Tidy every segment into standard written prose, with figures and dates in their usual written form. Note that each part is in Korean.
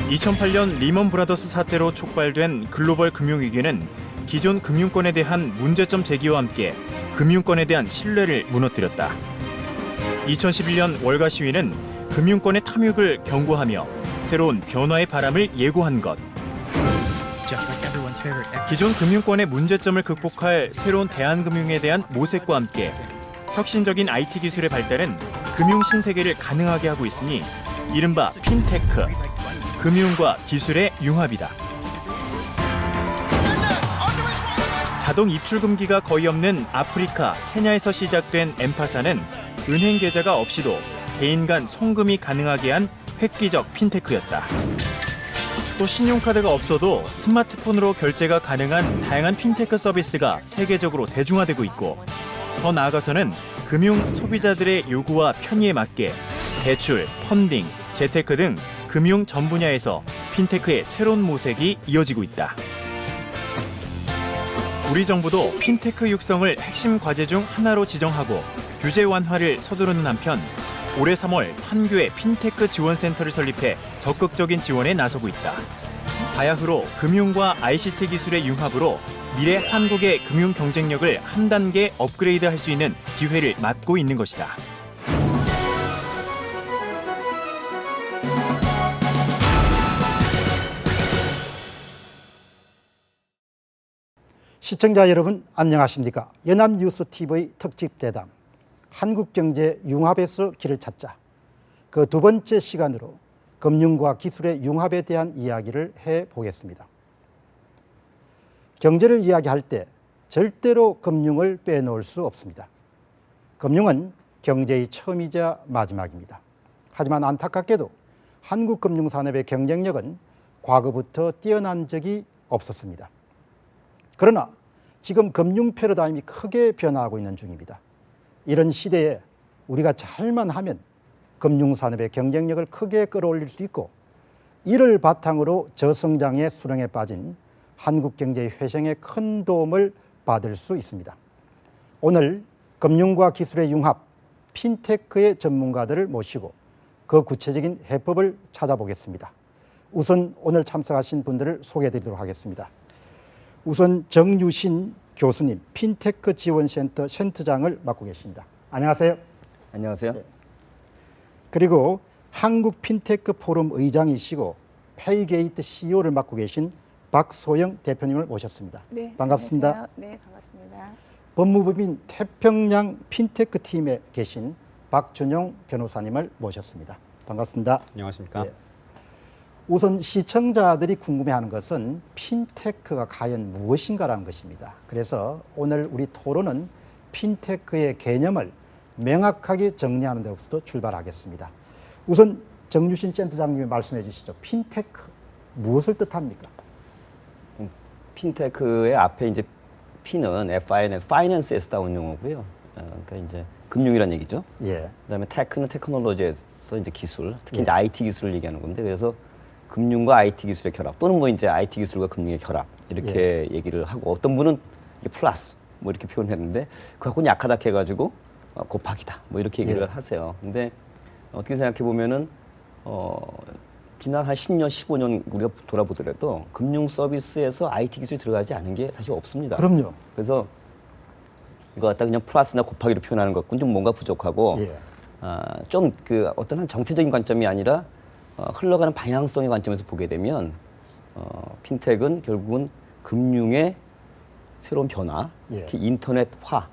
2008년 리먼 브라더스 사태로 촉발된 글로벌 금융위기는 기존 금융권에 대한 문제점 제기와 함께 금융권에 대한 신뢰를 무너뜨렸다. 2011년 월가 시위는 금융권의 탐욕을 경고하며 새로운 변화의 바람을 예고한 것. 기존 금융권의 문제점을 극복할 새로운 대한금융에 대한 모색과 함께 혁신적인 IT 기술의 발달은 금융 신세계를 가능하게 하고 있으니 이른바 핀테크, 금융과 기술의 융합이다. 자동 입출 금기가 거의 없는 아프리카, 케냐에서 시작된 엠파사는 은행 계좌가 없이도 개인 간 송금이 가능하게 한 획기적 핀테크였다. 또 신용카드가 없어도 스마트폰으로 결제가 가능한 다양한 핀테크 서비스가 세계적으로 대중화되고 있고, 더 나아가서는 금융 소비자들의 요구와 편의에 맞게 대출, 펀딩, 재테크 등 금융 전 분야에서 핀테크의 새로운 모색이 이어지고 있다. 우리 정부도 핀테크 육성을 핵심 과제 중 하나로 지정하고 규제 완화를 서두르는 한편 올해 3월 판교에 핀테크 지원센터를 설립해 적극적인 지원에 나서고 있다. 바야흐로 금융과 ICT 기술의 융합으로 미래 한국의 금융 경쟁력을 한 단계 업그레이드할 수 있는 기회를 맞고 있는 것이다. 시청자 여러분 안녕하십니까? 연합뉴스TV 특집대담 한국경제 융합에서 길을 찾자, 그 두 번째 시간으로 금융과 기술의 융합에 대한 이야기를 해보겠습니다. 경제를 이야기할 때 절대로 금융을 빼놓을 수 없습니다. 금융은 경제의 처음이자 마지막입니다. 하지만 안타깝게도 한국 금융산업의 경쟁력은 과거부터 뛰어난 적이 없었습니다. 그러나 지금 금융 패러다임이 크게 변화하고 있는 중입니다. 이런 시대에 우리가 잘만 하면 금융산업의 경쟁력을 크게 끌어올릴 수 있고, 이를 바탕으로 저성장의 수렁에 빠진 한국 경제의 회생에 큰 도움을 받을 수 있습니다. 오늘 금융과 기술의 융합, 핀테크의 전문가들을 모시고 그 구체적인 해법을 찾아보겠습니다. 우선 오늘 참석하신 분들을 소개해드리도록 하겠습니다. 우선 정유신 교수님, 핀테크 지원센터 센터장을 맡고 계십니다. 안녕하세요. 안녕하세요. 네. 그리고 한국 핀테크 포럼 의장이시고 페이게이트 CEO를 맡고 계신 박소영 대표님을 모셨습니다. 네, 반갑습니다. 안녕하세요. 네, 반갑습니다. 법무부민 태평양 핀테크 팀에 계신 박준용 변호사님을 모셨습니다. 반갑습니다. 안녕하십니까. 네. 우선 시청자들이 궁금해하는 것은 핀테크가 과연 무엇인가라는 것입니다. 그래서 오늘 우리 토론은 핀테크의 개념을 명확하게 정리하는 데부터 출발하겠습니다. 우선 정유신 센터장님이 말씀해 주시죠. 핀테크 무엇을 뜻합니까? 핀테크의 앞에 이제 P는 FIN에서 파이낸스에서 따온 용어고요. 그러니까 이제 금융이란 얘기죠. 예. 그다음에 테크는 테크놀로지에서 이제 기술, 특히 이제 IT 기술을 얘기하는 건데, 그래서 금융과 IT 기술의 결합, 또는 뭐 이제 IT 기술과 금융의 결합 이렇게 얘기를 하고, 어떤 분은 이게 플러스 뭐 이렇게 표현했는데 그거하고는 약하다 해가지고 곱하기다 뭐 이렇게 얘기를 하세요. 근데 어떻게 생각해 보면은 지난 한 10년, 15년 우리가 돌아보더라도 금융 서비스에서 IT 기술이 들어가지 않은 게 사실 없습니다. 그럼요. 그래서 이거 갖다 그냥 플러스나 곱하기로 표현하는 것은 좀 뭔가 부족하고, 좀 그 어떤 한 정태적인 관점이 아니라 흘러가는 방향성의 관점에서 보게 되면 핀텍은 결국은 금융의 새로운 변화, 특히 인터넷화,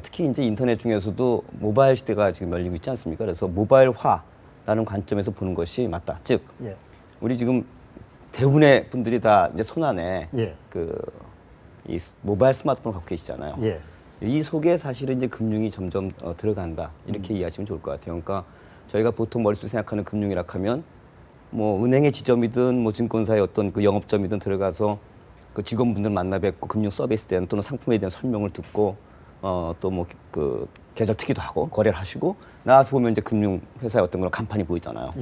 특히 이제 인터넷 중에서도 모바일 시대가 지금 열리고 있지 않습니까? 그래서 모바일화라는 관점에서 보는 것이 맞다. 즉, 우리 지금 대부분의 분들이 다 이제 손 안에 이 모바일 스마트폰을 갖고 계시잖아요. 이 속에 사실은 이제 금융이 점점 들어간다. 이렇게 이해하시면 좋을 것 같아요. 그러니까 저희가 보통 머릿속에 생각하는 금융이라 하면 뭐 은행의 지점이든 뭐 증권사의 어떤 그 영업점이든 들어가서 그 직원분들 만나 뵙고 금융 서비스에 대한 또는 상품에 대한 설명을 듣고 또 뭐 그 계좌 특기도 하고 거래를 하시고 나와서 보면 이제 금융 회사의 어떤 그런 간판이 보이잖아요.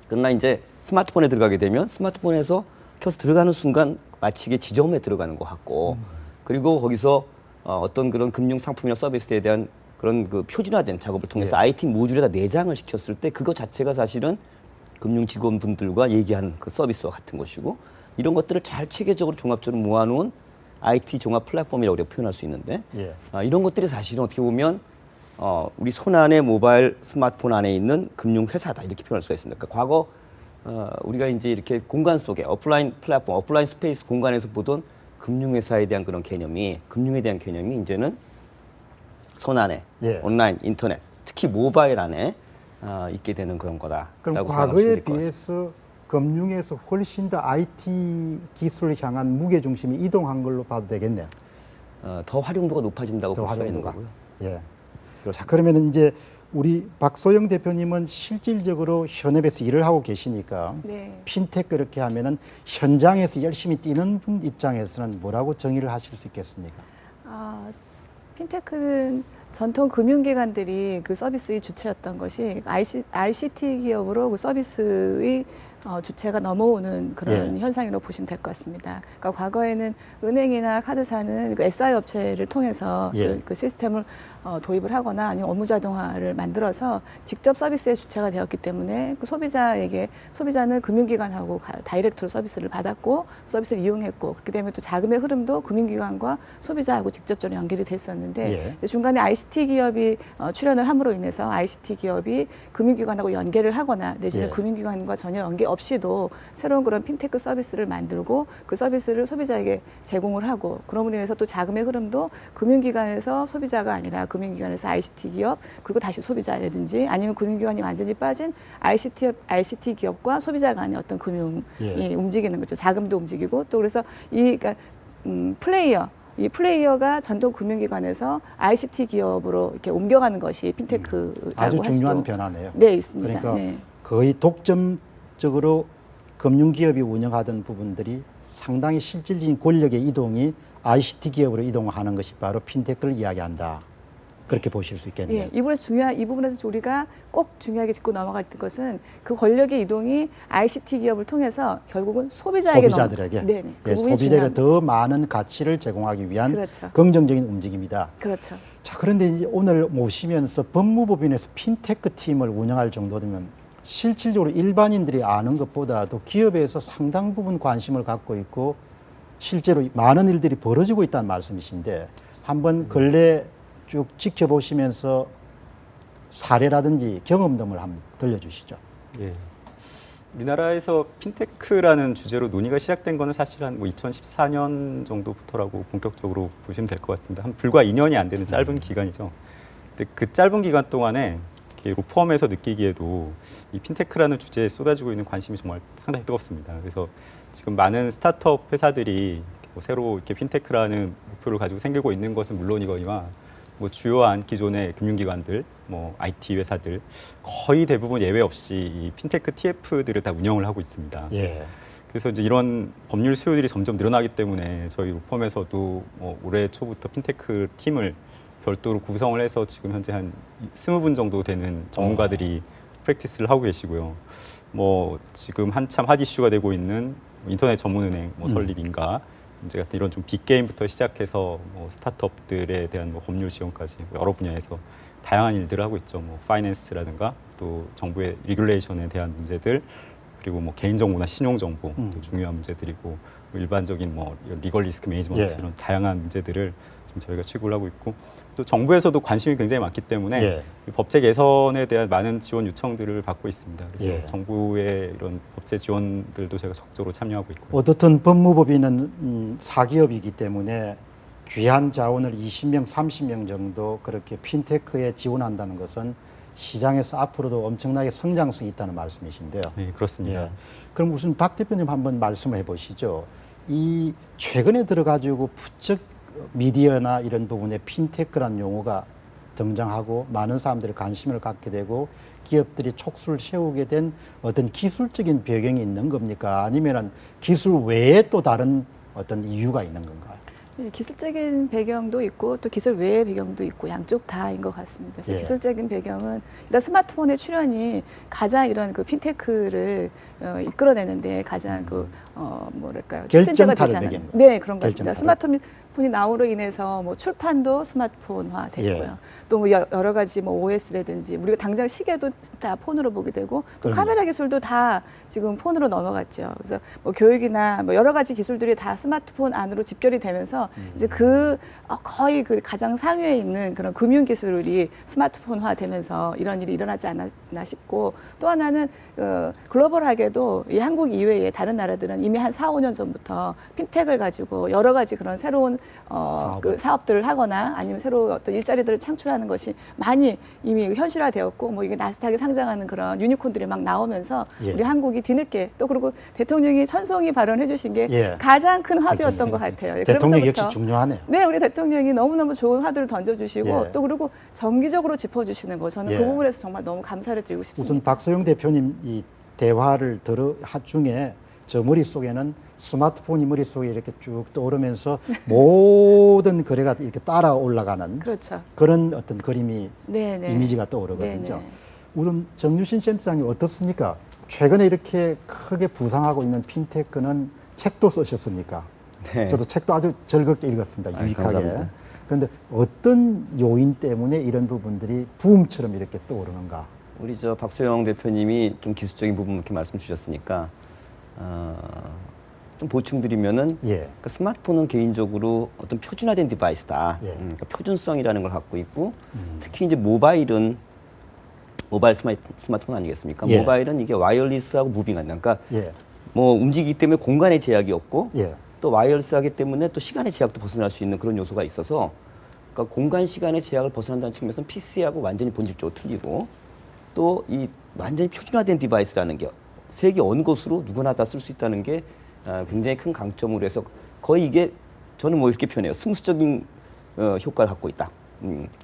그러나 이제 스마트폰에 들어가게 되면 스마트폰에서 켜서 들어가는 순간 마치 이게 지점에 들어가는 것 같고, 그리고 거기서 어떤 그런 금융 상품이나 서비스에 대한 그런 그 표준화된 작업을 통해서 IT 모듈에다 내장을 시켰을 때 그거 자체가 사실은 금융 직원분들과 얘기하는 그 서비스와 같은 것이고 이런 것들을 잘 체계적으로 종합적으로 모아놓은 IT 종합 플랫폼이라고 우리가 표현할 수 있는데 예. 이런 것들이 사실은 어떻게 보면 우리 손안의 모바일 스마트폰 안에 있는 금융 회사다 이렇게 표현할 수가 있습니다. 그러니까 과거 우리가 이제 이렇게 공간 속에 오프라인 플랫폼, 오프라인 스페이스 공간에서 보던 금융회사에 대한 그런 개념이 금융에 대한 개념이 이제는 손안에 예. 온라인 인터넷 특히 모바일 안에 있게 되는 그런 거다라고 그럼 생각하시면 과거에 될 것 같습니다. 비해서 금융에서 훨씬 더 IT 기술을 향한 무게 중심이 이동한 걸로 봐도 되겠네요. 더 활용도가 높아진다고 더 볼 수가 있는 활용도가. 거고요. 예. 자, 그러면 이제 우리 박소영 대표님은 실질적으로 현업에서 일을 하고 계시니까 네. 핀테크 그렇게 하면은 현장에서 열심히 뛰는 분 입장에서는 뭐라고 정의를 하실 수 있겠습니까? 핀테크는 전통 금융기관들이 그 서비스의 주체였던 것이 ICT 기업으로 그 서비스의 주체가 넘어오는 그런 예. 현상이라고 보시면 될 것 같습니다. 그러니까 과거에는 은행이나 카드사는 그 SI 업체를 통해서 예. 그 시스템을 도입을 하거나 아니면 업무 자동화를 만들어서 직접 서비스의 주체가 되었기 때문에 그 소비자는 금융기관하고 다이렉트로 서비스를 받았고 서비스를 이용했고 그렇기 때문에 또 자금의 흐름도 금융기관과 소비자하고 직접적으로 연결이 됐었는데 예. 중간에 ICT 기업이 출현을 함으로 인해서 ICT 기업이 금융기관하고 연계를 하거나 내지는 예. 금융기관과 전혀 연계 없이도 새로운 그런 핀테크 서비스를 만들고 그 서비스를 소비자에게 제공을 하고 그러므로 인해서 또 자금의 흐름도 금융기관에서 소비자가 아니라 금융기관에서 ICT 기업 그리고 다시 소비자라든지 아니면 금융기관이 완전히 빠진 ICT 기업과 소비자 간의 어떤 금융이 예. 움직이는 거죠. 자금도 움직이고 또 그래서 그러니까 이 플레이어가 전통 금융기관에서 ICT 기업으로 이렇게 옮겨가는 것이 핀테크라고 아주 할 중요한 수도 변화네요. 네, 있습니다. 그러니까 네. 거의 독점적으로 금융기업이 운영하던 부분들이 상당히 실질적인 권력의 이동이 ICT 기업으로 이동하는 것이 바로 핀테크를 이야기한다. 그렇게 보실 수 있겠네요. 예, 이 부분에서 우리가 꼭 중요하게 짚고 넘어갈 것은 그 권력의 이동이 ICT 기업을 통해서 결국은 소비자들에게 네네. 그 부분이 소비자에게 중요합니다. 더 많은 가치를 제공하기 위한 그렇죠. 긍정적인 움직임이다. 그렇죠. 자, 그런데 이제 오늘 모시면서 법무법인에서 핀테크 팀을 운영할 정도면 실질적으로 일반인들이 아는 것보다도 기업에서 상당 부분 관심을 갖고 있고 실제로 많은 일들이 벌어지고 있다는 말씀이신데 한번 근래 쭉 지켜보시면서 사례라든지 경험담을 한번 들려주시죠. 예. 우리나라에서 핀테크라는 주제로 논의가 시작된 거는 사실 한 2014년 정도부터라고 본격적으로 보시면 될 것 같습니다. 한 불과 2년이 안 되는 짧은 기간이죠. 근데 그 짧은 기간 동안에 로펌에서 느끼기에도 이 핀테크라는 주제에 쏟아지고 있는 관심이 정말 상당히 뜨겁습니다. 그래서 지금 많은 스타트업 회사들이 새로 이렇게 핀테크라는 목표를 가지고 생기고 있는 것은 물론이거니와 주요한 기존의 금융기관들, IT 회사들 거의 대부분 예외 없이 이 핀테크 TF들을 다 운영을 하고 있습니다. 예. 그래서 이제 이런 법률 수요들이 점점 늘어나기 때문에 저희 로펌에서도 올해 초부터 핀테크 팀을 별도로 구성을 해서 지금 현재 한 20분 정도 되는 전문가들이 프랙티스를 하고 계시고요. 지금 한참 핫 이슈가 되고 있는 인터넷 전문은행 설립인가 문제 같은 이런 좀 빅게임부터 시작해서 스타트업들에 대한 법률 지원까지 여러 분야에서 다양한 일들을 하고 있죠. 파이낸스라든가 또 정부의 리귤레이션에 대한 문제들 그리고 개인정보나 신용정보 또 중요한 문제들이고 일반적인 리걸 리스크 매니지먼트 예. 이런 다양한 문제들을 지금 저희가 취급을 하고 있고 또 정부에서도 관심이 굉장히 많기 때문에 예. 법제 개선에 대한 많은 지원 요청들을 받고 있습니다. 그래서 예. 정부의 이런 법제 지원들도 제가 적극적으로 참여하고 있고요. 어떻든 법무법인은 사기업이기 때문에 귀한 자원을 20명, 30명 정도 그렇게 핀테크에 지원한다는 것은 시장에서 앞으로도 엄청나게 성장성이 있다는 말씀이신데요. 네, 그렇습니다. 예. 그럼 우선 박 대표님 한번 말씀을 해보시죠. 이 최근에 들어가지고 부쩍 미디어나 이런 부분에 핀테크라는 용어가 등장하고 많은 사람들이 관심을 갖게 되고 기업들이 촉수를 세우게 된 어떤 기술적인 배경이 있는 겁니까? 아니면은 기술 외에 또 다른 어떤 이유가 있는 건가요? 예, 기술적인 배경도 있고 또 기술 외의 배경도 있고 양쪽 다인 것 같습니다. 그래서 예. 기술적인 배경은 일단 스마트폰의 출현이 가장 이런 그 핀테크를 이끌어내는데 가장 뭐랄까요 결정타를 촉진제가 되잖아요. 매기는 네, 그런 것 같습니다. 결정타를. 스마트폰이 나옴으로 인해서 뭐 출판도 스마트폰화 됐고요. 예. 또 뭐 여러 가지 뭐 OS라든지 우리가 당장 시계도 다 폰으로 보게 되고 또 그럼요. 카메라 기술도 다 지금 폰으로 넘어갔죠. 그래서 뭐 교육이나 뭐 여러 가지 기술들이 다 스마트폰 안으로 집결이 되면서 이제 거의 그 가장 상위에 있는 그런 금융 기술이 스마트폰화 되면서 이런 일이 일어나지 않았나 싶고 또 하나는 글로벌하게도 이 한국 이외에 다른 나라들은 이미 한 4, 5년 전부터 핀텍을 가지고 여러 가지 그런 새로운 그 사업들을 하거나 아니면 새로운 어떤 일자리들을 창출하는 것이 많이 이미 현실화되었고 뭐 이게 나스닥에 상장하는 그런 유니콘들이 막 나오면서 예. 우리 한국이 뒤늦게 또 그리고 대통령이 천송이 발언해 주신 게 예. 가장 큰 화두였던 것 같아요. 예, 대통령 그러면서부터 역시 중요하네요. 네, 우리 대통령이 너무너무 좋은 화두를 던져주시고 예. 또 그리고 정기적으로 짚어주시는 거 저는 예. 그 부분에서 정말 너무 감사를 드리고 싶습니다. 우선 박소영 대표님 이 대화를 들어 중에 저 머릿속에는 스마트폰이 머릿속에 이렇게 쭉 떠오르면서 모든 거래가 이렇게 따라 올라가는 그렇죠. 그런 어떤 그림이 네, 네. 이미지가 떠오르거든요. 네, 네. 우선 정유신 센터장님 어떻습니까? 최근에 이렇게 크게 부상하고 있는 핀테크는 책도 쓰셨습니까? 네. 저도 책도 아주 즐겁게 읽었습니다. 아유, 유익하게. 감사합니다. 그런데 어떤 요인 때문에 이런 부분들이 붐처럼 이렇게 떠오르는가? 우리 저 박소영 대표님이 좀 기술적인 부분 이렇게 말씀 주셨으니까 좀 보충드리면은 예. 그러니까 스마트폰은 개인적으로 어떤 표준화된 디바이스다. 예. 그러니까 표준성이라는 걸 갖고 있고 특히 이제 모바일은 모바일 스마트폰 아니겠습니까? 예. 모바일은 이게 와이어리스하고 무빙한다. 그러니까 예. 뭐 움직이기 때문에 공간의 제약이 없고 예. 또 와이어리스하기 때문에 또 시간의 제약도 벗어날 수 있는 그런 요소가 있어서 그러니까 공간 시간의 제약을 벗어난다는 측면에서는 PC하고 완전히 본질적으로 틀리고 또 이 완전히 표준화된 디바이스라는 게 세계 어느 곳으로 누구나 다 쓸 수 있다는 게 굉장히 큰 강점으로 해서 거의 이게 저는 뭐 이렇게 표현해요. 승수적인 효과를 갖고 있다.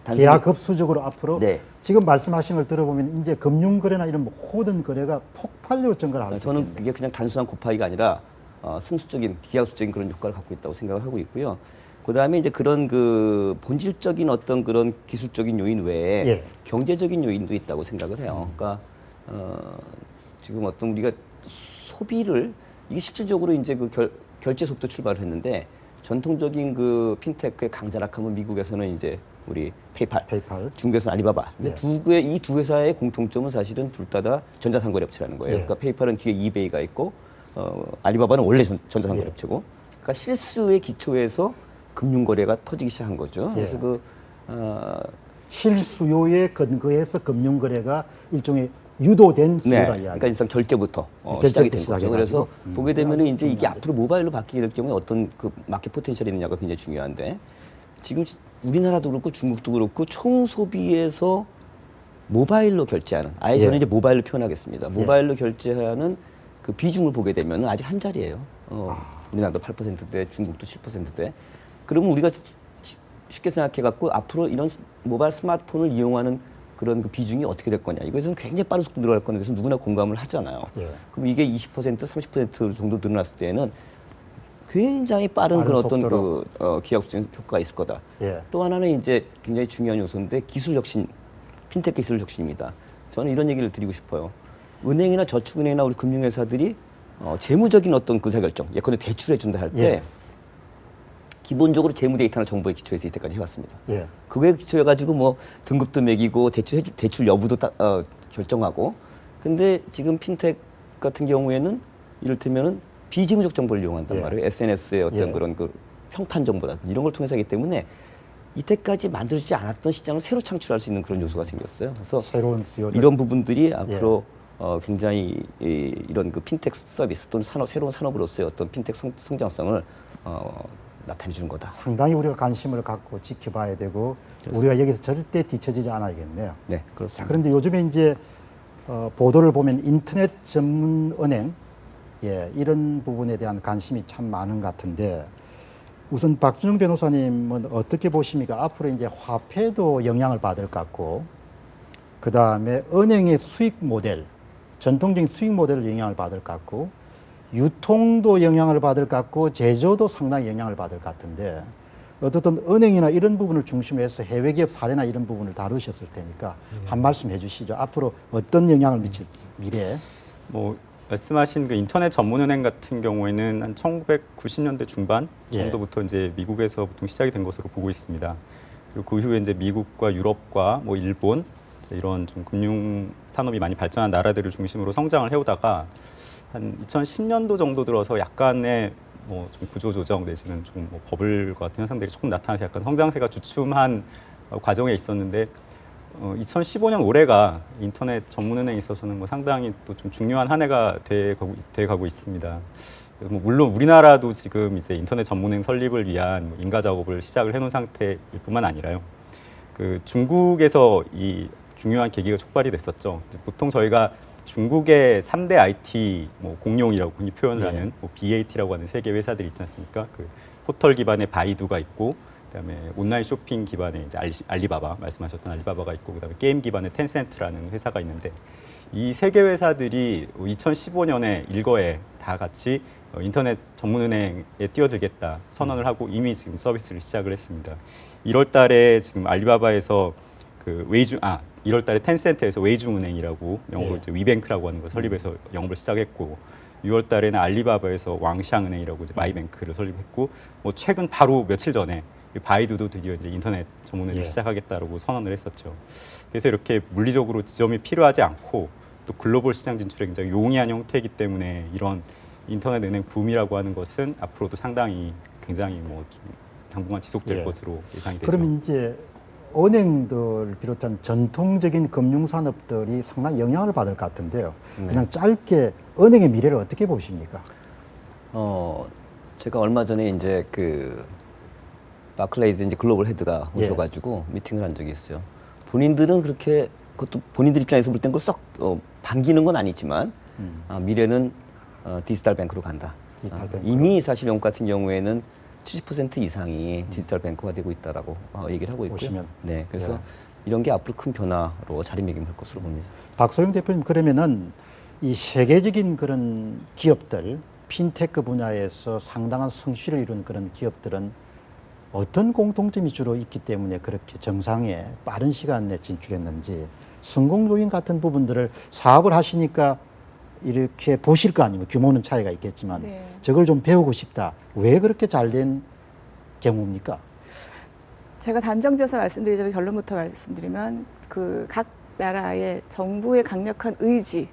단순히 계약급수적으로 앞으로 네. 지금 말씀하신 걸 들어보면 이제 금융거래나 이런 모든 거래가 폭발적으로 증가를 할 수 저는 있겠네요. 그게 그냥 단순한 곱하기가 아니라 승수적인 기하급수적인 그런 효과를 갖고 있다고 생각을 하고 있고요. 그다음에 이제 그런 그 본질적인 어떤 그런 기술적인 요인 외에 예. 경제적인 요인도 있다고 생각을 해요. 그러니까 지금 어떤 우리가 소비를 이게 실질적으로 이제 그 결제소부터 출발을 했는데 전통적인 그 핀테크의 강자락하면 미국에서는 이제 우리 페이팔, 중국에서는 알리바바. 근데 예. 이 두 회사의 공통점은 사실은 둘 다 전자상거래 업체라는 거예요. 예. 그러니까 페이팔은 뒤에 이베이가 있고 알리바바는 원래 전자상거래 예. 업체고. 그러니까 실수의 기초에서 금융거래가 터지기 시작한 거죠. 예. 그래서 실수요에 근거해서 금융거래가 일종의 유도된 수요다 이야기. 그러니까 일단 결제부터 결제부터 시작이 된 거죠. 시작해가지고. 그래서 보게 되면은 이제 이게 앞으로 모바일로 바뀌게 될 경우에 어떤 그 마켓 포텐셜이 있느냐가 굉장히 중요한데 지금 우리나라도 그렇고 중국도 그렇고 총 소비에서 모바일로 결제하는 아예 저는 예. 이제 모바일로 표현하겠습니다. 모바일로 결제하는 그 비중을 보게 되면 아직 한 자리예요. 우리나라도 8%대, 중국도 7%대. 그러면 우리가 쉽게 생각해 갖고 앞으로 이런 모바일 스마트폰을 이용하는 그런 그 비중이 어떻게 될 거냐. 이것은 굉장히 빠른 속도 늘어날 거는 것은 누구나 공감을 하잖아요. 예. 그럼 이게 20%, 30% 정도 늘어났을 때에는 굉장히 빠른 그런 어떤 속도로. 그 기하급수적인 효과가 있을 거다. 예. 또 하나는 이제 굉장히 중요한 요소인데 기술 혁신, 핀테크 기술 혁신입니다. 저는 이런 얘기를 드리고 싶어요. 은행이나 저축은행이나 우리 금융회사들이 재무적인 어떤 의사결정, 예컨대 대출해 준다 할 때 예. 기본적으로 재무 데이터나 정보에 기초해서 이때까지 해왔습니다. 예. 그거에 기초해가지고 뭐 등급도 매기고 대출 여부도 결정하고. 근데 지금 핀텍 같은 경우에는 이를테면은 비재무적 정보를 이용한단 예. 말이에요. SNS의 어떤 예. 그런 그 평판 정보라든지 이런 걸 통해서 하기 때문에 이때까지 만들어지지 않았던 시장을 새로 창출할 수 있는 그런 요소가 생겼어요. 그래서 새로운 수요 이런 부분들이 앞으로 굉장히 이런 그 핀텍 서비스 또는 새로운 산업으로서의 어떤 핀텍 성장성을 나타내 주는 거다. 상당히 우리가 관심을 갖고 지켜봐야 되고 우리가 여기서 절대 뒤처지지 않아야겠네요. 네, 자, 그렇습니다. 그런데 요즘에 이제 보도를 보면 인터넷 전문 은행 이런 부분에 대한 관심이 참 많은 것 같은데 우선 박준영 변호사님은 어떻게 보십니까? 앞으로 이제 화폐도 영향을 받을 것 같고 그 다음에 은행의 수익 모델, 전통적인 수익 모델을 영향을 받을 것 같고 유통도 영향을 받을 것 같고 제조도 상당히 영향을 받을 것 같은데 어떻든 은행이나 이런 부분을 중심으로 해서 해외 기업 사례나 이런 부분을 다루셨을 테니까 한 말씀 해주시죠. 앞으로 어떤 영향을 미칠지 미래에. 뭐 말씀하신 그 인터넷 전문은행 같은 경우에는 한 1990년대 중반 정도부터 이제 미국에서 보통 시작이 된 것으로 보고 있습니다. 그리고 그 이후에 이제 미국과 유럽과 뭐 일본 이제 이런 좀 금융 산업이 많이 발전한 나라들을 중심으로 성장을 해오다가 한 2010년도 정도 들어서 약간의 뭐 좀 구조 조정 내지는 좀 뭐 버블 같은 현상들이 조금 나타나서 약간 성장세가 주춤한 과정에 있었는데 2015년 올해가 인터넷 전문은행에 있어서는 뭐 상당히 또 좀 중요한 한 해가 돼 가고 있습니다. 뭐 물론 우리나라도 지금 이제 인터넷 전문은행 설립을 위한 인가 작업을 시작을 해놓은 상태일 뿐만 아니라요. 그 중국에서 이 중요한 계기가 촉발이 됐었죠. 보통 저희가 중국의 3대 IT 뭐 공룡이라고 흔히 표현을 하는 뭐 BAT라고 하는 세계 회사들이 있지 않습니까? 그 포털 기반의 바이두가 있고, 그다음에 온라인 쇼핑 기반의 이제 알리바바 말씀하셨던 알리바바가 있고, 그다음에 게임 기반의 텐센트라는 회사가 있는데 이 세 개 회사들이 2015년에 일거에 다 같이 인터넷 전문은행에 뛰어들겠다 선언을 하고 이미 지금 서비스를 시작을 했습니다. 1월달에 지금 알리바바에서 그 1월달에 텐센트에서 웨이중은행이라고 영어로 이제 위뱅크라고 하는 걸 설립해서 영업을 시작했고, 6월달에는 알리바바에서 왕샹은행이라고 이제 마이뱅크를 설립했고, 뭐 최근 바로 며칠 전에 바이두도 드디어 이제 인터넷 전문은행을 시작하겠다라고 선언을 했었죠. 그래서 이렇게 물리적으로 지점이 필요하지 않고 또 글로벌 시장 진출에 굉장히 용이한 형태이기 때문에 이런 인터넷 은행 붐이라고 하는 것은 앞으로도 상당히 굉장히 뭐 좀 당분간 지속될 것으로 예상이 되죠. 그럼 이제 은행들 비롯한 전통적인 금융산업들이 상당히 영향을 받을 것 같은데요. 그냥 짧게 은행의 미래를 어떻게 보십니까? 제가 얼마 전에 이제 그 바클레이즈 이제 글로벌 헤드가 오셔가지고 미팅을 한 적이 있어요. 본인들은 그렇게 그것도 본인들 입장에서 볼 땐 그걸 썩 반기는 건 아니지만 미래는 디지털 뱅크로 간다. 디지털 뱅크로. 이미 사실 영국 같은 경우에는 70% 이상이 디지털 뱅크가 되고 있다라고 얘기를 하고 있고요. 보시면. 네, 그래서 이런 게 앞으로 큰 변화로 자리매김할 것으로 봅니다. 박소영 대표님, 그러면은 이 세계적인 그런 기업들, 핀테크 분야에서 상당한 성취를 이룬 그런 기업들은 어떤 공통점이 주로 있기 때문에 그렇게 정상에 빠른 시간 내에 진출했는지, 성공 요인 같은 부분들을 사업을 하시니까 이렇게 보실 거 아니에요. 규모는 차이가 있겠지만 저걸 좀 배우고 싶다. 왜 그렇게 잘된 경우입니까? 제가 단정지어서 말씀드리자면, 결론부터 말씀드리면 그 각 나라의 정부의 강력한 의지가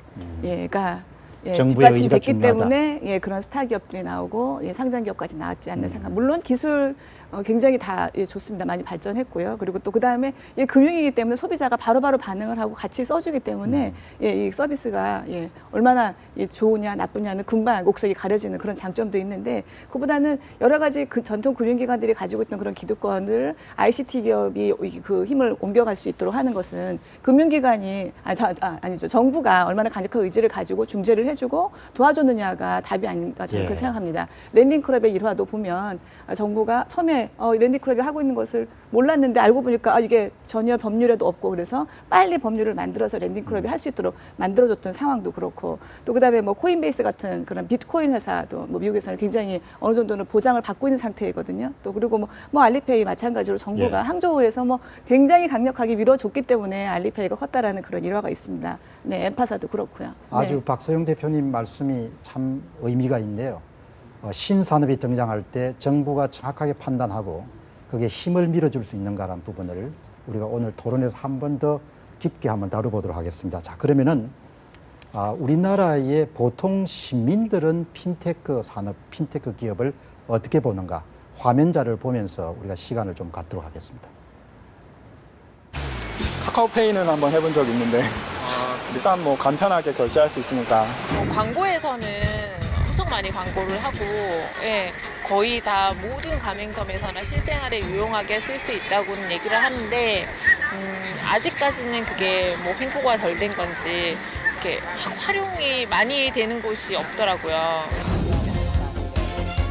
정부의 의지가 뒷받침됐기 중요하다. 때문에 그런 스타 기업들이 나오고 상장 기업까지 나왔지 않나 생각. 물론 기술 굉장히 다 좋습니다. 많이 발전했고요. 그리고 또 그다음에 금융이기 때문에 소비자가 바로바로 반응을 하고 같이 써주기 때문에 이 서비스가 얼마나 좋으냐 나쁘냐는 금방 옥석이 가려지는 그런 장점도 있는데, 그보다는 여러 가지 그 전통 금융기관들이 가지고 있던 그런 기득권을 ICT 기업이 그 힘을 옮겨갈 수 있도록 하는 것은 금융기관이 아니죠, 정부가 얼마나 강력한 의지를 가지고 중재를 해주고 도와줬느냐가 답이 아닌가 저는 그렇게 생각합니다. 랜딩클럽의 일화도 보면 정부가 처음에 랜딩클럽이 하고 있는 것을 몰랐는데 알고 보니까 이게 전혀 법률에도 없고, 그래서 빨리 법률을 만들어서 랜딩클럽이 할 수 있도록 만들어줬던 상황도 그렇고, 또 그다음에 뭐 코인베이스 같은 그런 비트코인 회사도 뭐 미국에서는 굉장히 어느 정도는 보장을 받고 있는 상태이거든요. 또 그리고 뭐 알리페이 마찬가지로 정부가 항저우에서 뭐 굉장히 강력하게 밀어줬기 때문에 알리페이가 컸다라는 그런 일화가 있습니다. 네, 엠파사도 그렇고요. 아주 박소영 대표님 말씀이 참 의미가 있는데요. 신산업이 등장할 때 정부가 정확하게 판단하고 그게 힘을 밀어줄 수 있는가라는 부분을 우리가 오늘 토론에서 한 번 더 깊게 한번 다뤄보도록 하겠습니다. 자, 그러면은 우리나라의 보통 시민들은 핀테크 산업, 핀테크 기업을 어떻게 보는가, 화면자를 보면서 우리가 시간을 좀 갖도록 하겠습니다. 카카오페이는 한번 해본 적이 있는데 일단 뭐 간편하게 결제할 수 있으니까. 광고에서는 엄청 많이 광고를 하고 거의 다 모든 가맹점에서나 실생활에 유용하게 쓸 수 있다고는 얘기를 하는데 아직까지는 그게 뭐 홍보가 덜 된 건지 이렇게 활용이 많이 되는 곳이 없더라고요.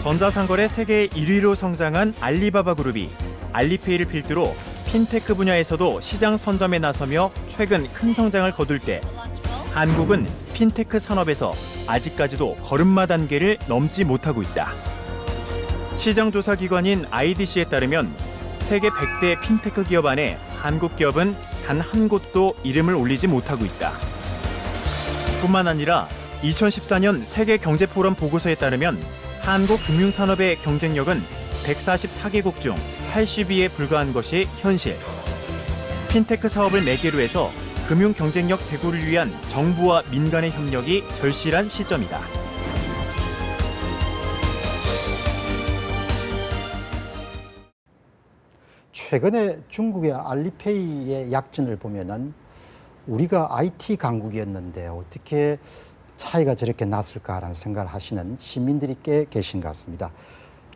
전자상거래 세계 1위로 성장한 알리바바 그룹이 알리페이를 필두로 핀테크 분야에서도 시장 선점에 나서며 최근 큰 성장을 거둘 때, 한국은 핀테크 산업에서 아직까지도 걸음마 단계를 넘지 못하고 있다. 시장조사기관인 IDC에 따르면 세계 100대 핀테크 기업 안에 한국 기업은 단 한 곳도 이름을 올리지 못하고 있다. 뿐만 아니라 2014년 세계경제포럼 보고서에 따르면 한국 금융산업의 경쟁력은 144개국 중 80위에 불과한 것이 현실. 핀테크 사업을 매개로 해서 금융 경쟁력 제고를 위한 정부와 민간의 협력이 절실한 시점이다. 최근에 중국의 알리페이의 약진을 보면은 우리가 IT 강국이었는데 어떻게 차이가 저렇게 났을까라는 생각을 하시는 시민들이 꽤 계신 것 같습니다.